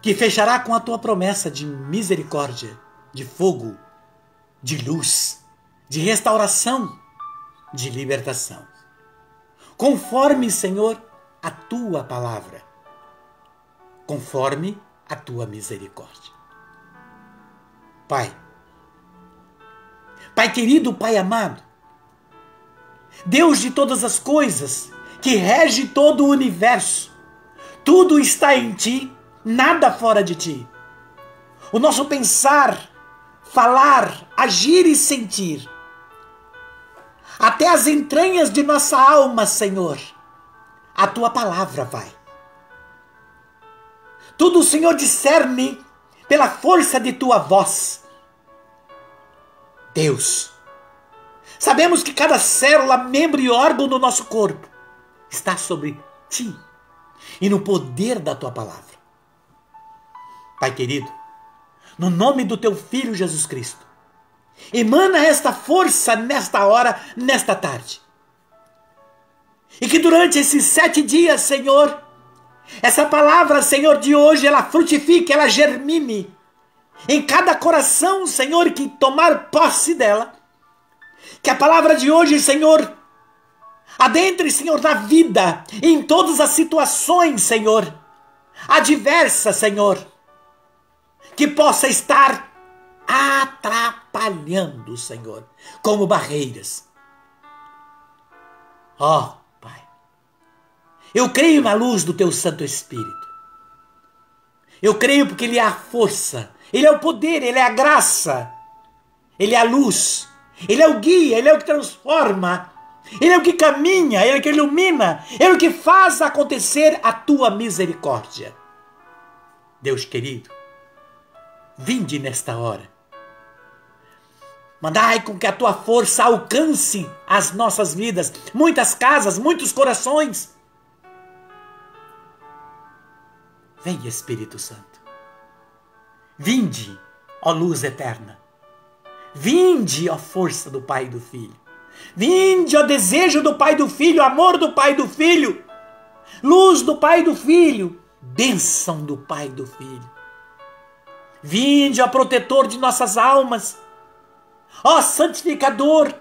Que fechará com a Tua promessa de misericórdia, de fogo, de luz, de restauração, de libertação. Conforme, Senhor, a Tua palavra. Conforme a Tua misericórdia. Pai querido, Pai amado, Deus de todas as coisas, que rege todo o universo, tudo está em Ti, nada fora de Ti. O nosso pensar, falar, agir e sentir, até as entranhas de nossa alma, Senhor, a Tua palavra vai. Tudo o Senhor discerne pela força de tua voz. Deus, sabemos que cada célula, membro e órgão do nosso corpo está sobre ti e no poder da tua palavra. Pai querido, no nome do teu Filho Jesus Cristo, emana esta força nesta hora, nesta tarde. E que durante esses 7 dias, Senhor, essa palavra, Senhor, de hoje, ela frutifique, ela germine em cada coração, Senhor, que tomar posse dela. Que a palavra de hoje, Senhor, adentre, Senhor, na vida, em todas as situações, Senhor, adversas, Senhor, que possa estar atrapalhando, Senhor, como barreiras. Ó, Pai, eu creio na luz do teu Santo Espírito. Eu creio porque Ele é a força, Ele é o poder, Ele é a graça, Ele é a luz, Ele é o guia, Ele é o que transforma, Ele é o que caminha, Ele é o que ilumina, Ele é o que faz acontecer a tua misericórdia. Deus querido, vinde nesta hora. Mandai com que a tua força alcance as nossas vidas, muitas casas, muitos corações. Vem, Espírito Santo. Vinde, ó luz eterna. Vinde, ó força do Pai e do Filho. Vinde, ó desejo do Pai e do Filho, amor do Pai e do Filho, luz do Pai e do Filho, bênção do Pai e do Filho. Vinde, ó protetor de nossas almas, ó santificador.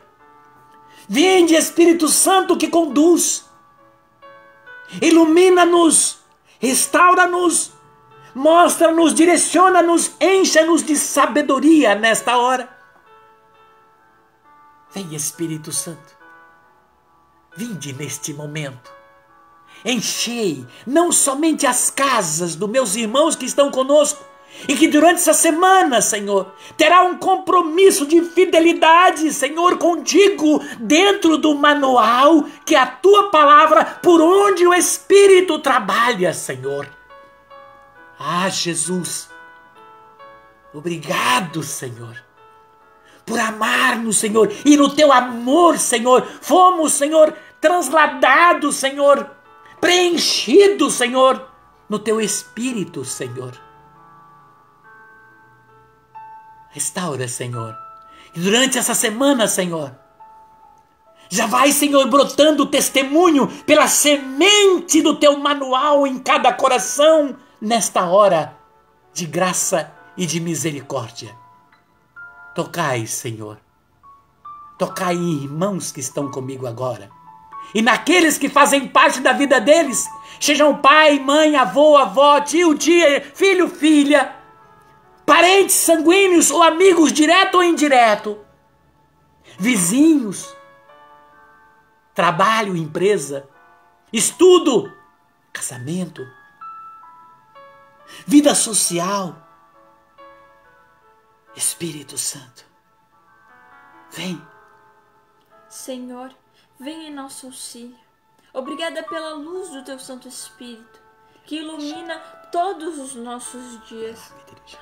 Vinde, Espírito Santo que conduz, ilumina-nos, restaura-nos, mostra-nos, direciona-nos, encha-nos de sabedoria nesta hora. Vem, Espírito Santo, vinde neste momento, enchei não somente as casas dos meus irmãos que estão conosco, e que durante essa semana, Senhor, terá um compromisso de fidelidade, Senhor, contigo, dentro do manual, que é a tua palavra, por onde o Espírito trabalha, Senhor. Ah, Jesus, obrigado, Senhor, por amar-nos, Senhor, e no teu amor, Senhor, fomos, Senhor, transladados, Senhor, preenchidos, Senhor, no teu Espírito, Senhor. Restaura, Senhor. E durante essa semana, Senhor, já vai, Senhor, brotando testemunho pela semente do teu manual em cada coração, nesta hora de graça e de misericórdia. Tocai, Senhor. Tocai em irmãos que estão comigo agora. E naqueles que fazem parte da vida deles, sejam pai, mãe, avô, avó, tio, tia, filho, filha, parentes sanguíneos ou amigos, direto ou indireto, vizinhos, trabalho, empresa, estudo, casamento, vida social. Espírito Santo, vem. Senhor, vem em nosso auxílio. Obrigada pela luz do teu Santo Espírito, que ilumina todos os nossos dias.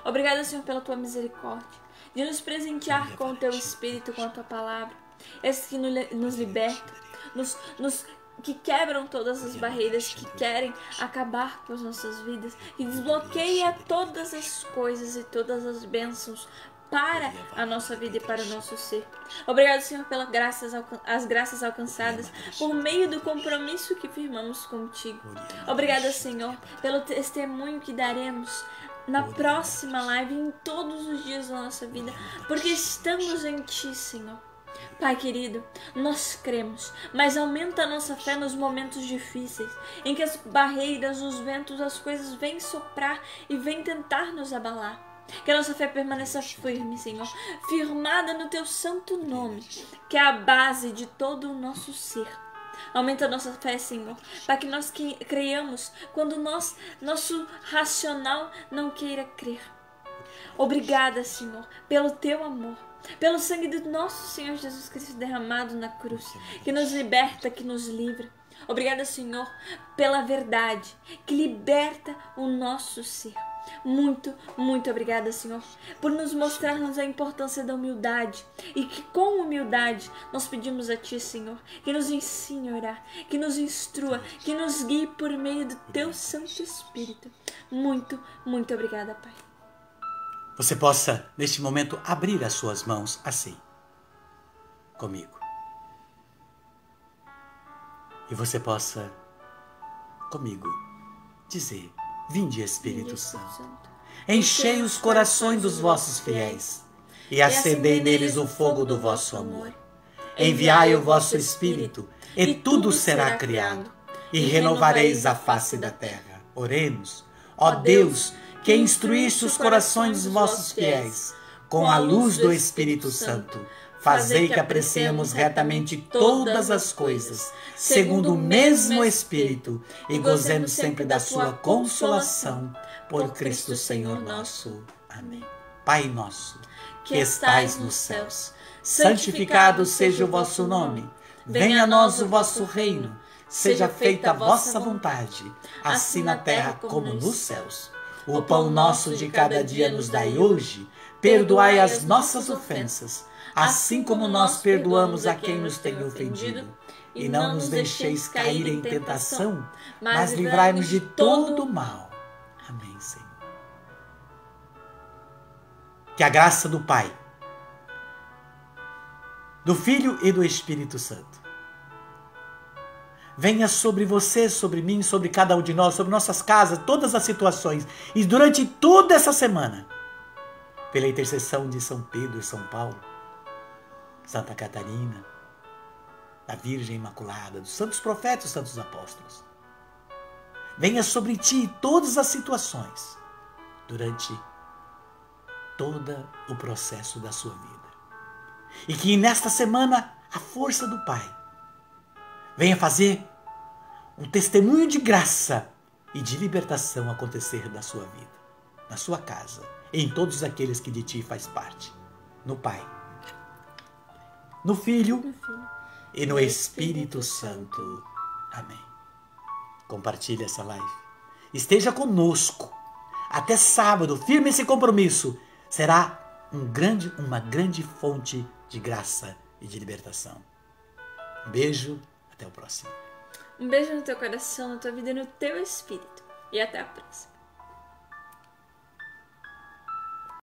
Obrigada, Senhor, pela tua misericórdia, de nos presentear com o teu Espírito, com a tua palavra, esses que nos libertam, que quebram todas as barreiras, que querem acabar com as nossas vidas, que desbloqueia todas as coisas e todas as bênçãos para a nossa vida e para o nosso ser. Obrigado, Senhor, pelas graças alcançadas por meio do compromisso que firmamos contigo. Obrigada, Senhor, pelo testemunho que daremos na próxima live, em todos os dias da nossa vida, porque estamos em Ti, Senhor. Pai querido, nós cremos, mas aumenta a nossa fé nos momentos difíceis, em que as barreiras, os ventos, as coisas vêm soprar e vêm tentar nos abalar. Que a nossa fé permaneça firme, Senhor, firmada no Teu santo nome, que é a base de todo o nosso ser. Aumenta a nossa fé, Senhor, para que nós creiamos quando nosso racional não queira crer. Obrigada, Senhor, pelo Teu amor, pelo sangue do nosso Senhor Jesus Cristo derramado na cruz, que nos liberta, que nos livra. Obrigada, Senhor, pela verdade que liberta o nosso ser. Muito, muito obrigada, Senhor, por nos mostrarmos a importância da humildade e que com humildade nós pedimos a Ti, Senhor, que nos ensine a orar, que nos instrua, que nos guie por meio do Teu Santo Espírito. Muito, muito obrigada, Pai. Você possa, neste momento, abrir as suas mãos assim, comigo. E você possa, comigo, dizer: Vinde, Espírito Santo, enchei os corações dos vossos fiéis e acendei neles o fogo do vosso amor. Enviai o vosso Espírito e tudo será criado e renovareis a face da terra. Oremos. Ó Deus, que instruíste os corações dos vossos fiéis com a luz do Espírito Santo, fazei que apreciemos retamente todas as coisas, segundo o mesmo Espírito, e gozemos sempre da sua consolação, por Cristo Senhor nosso. Amém. Pai nosso, que estais nos céus, santificado seja o vosso nome. Venha a nós o vosso reino. Seja feita a vossa vontade, assim na terra como nos céus. O pão nosso de cada dia nos dai hoje. Perdoai as nossas ofensas, assim como nós perdoamos a quem nos tem ofendido. E não nos deixeis cair em tentação, mas livrai-nos de todo o mal. Amém, Senhor. Que a graça do Pai, do Filho e do Espírito Santo venha sobre você, sobre mim, sobre cada um de nós, sobre nossas casas, todas as situações. E durante toda essa semana, pela intercessão de São Pedro e São Paulo, Santa Catarina, da Virgem Imaculada, dos santos profetas e santos apóstolos, venha sobre ti todas as situações durante todo o processo da sua vida. E que nesta semana a força do Pai venha fazer um testemunho de graça e de libertação acontecer na sua vida, na sua casa, em todos aqueles que de ti faz parte. No Pai, no Filho e no Espírito Santo. Amém. Compartilhe essa live. Esteja conosco até sábado. Firme esse compromisso. Será uma grande fonte de graça e de libertação. Um beijo. Até o próximo. Um beijo no teu coração, na tua vida e no teu espírito. E até a próxima.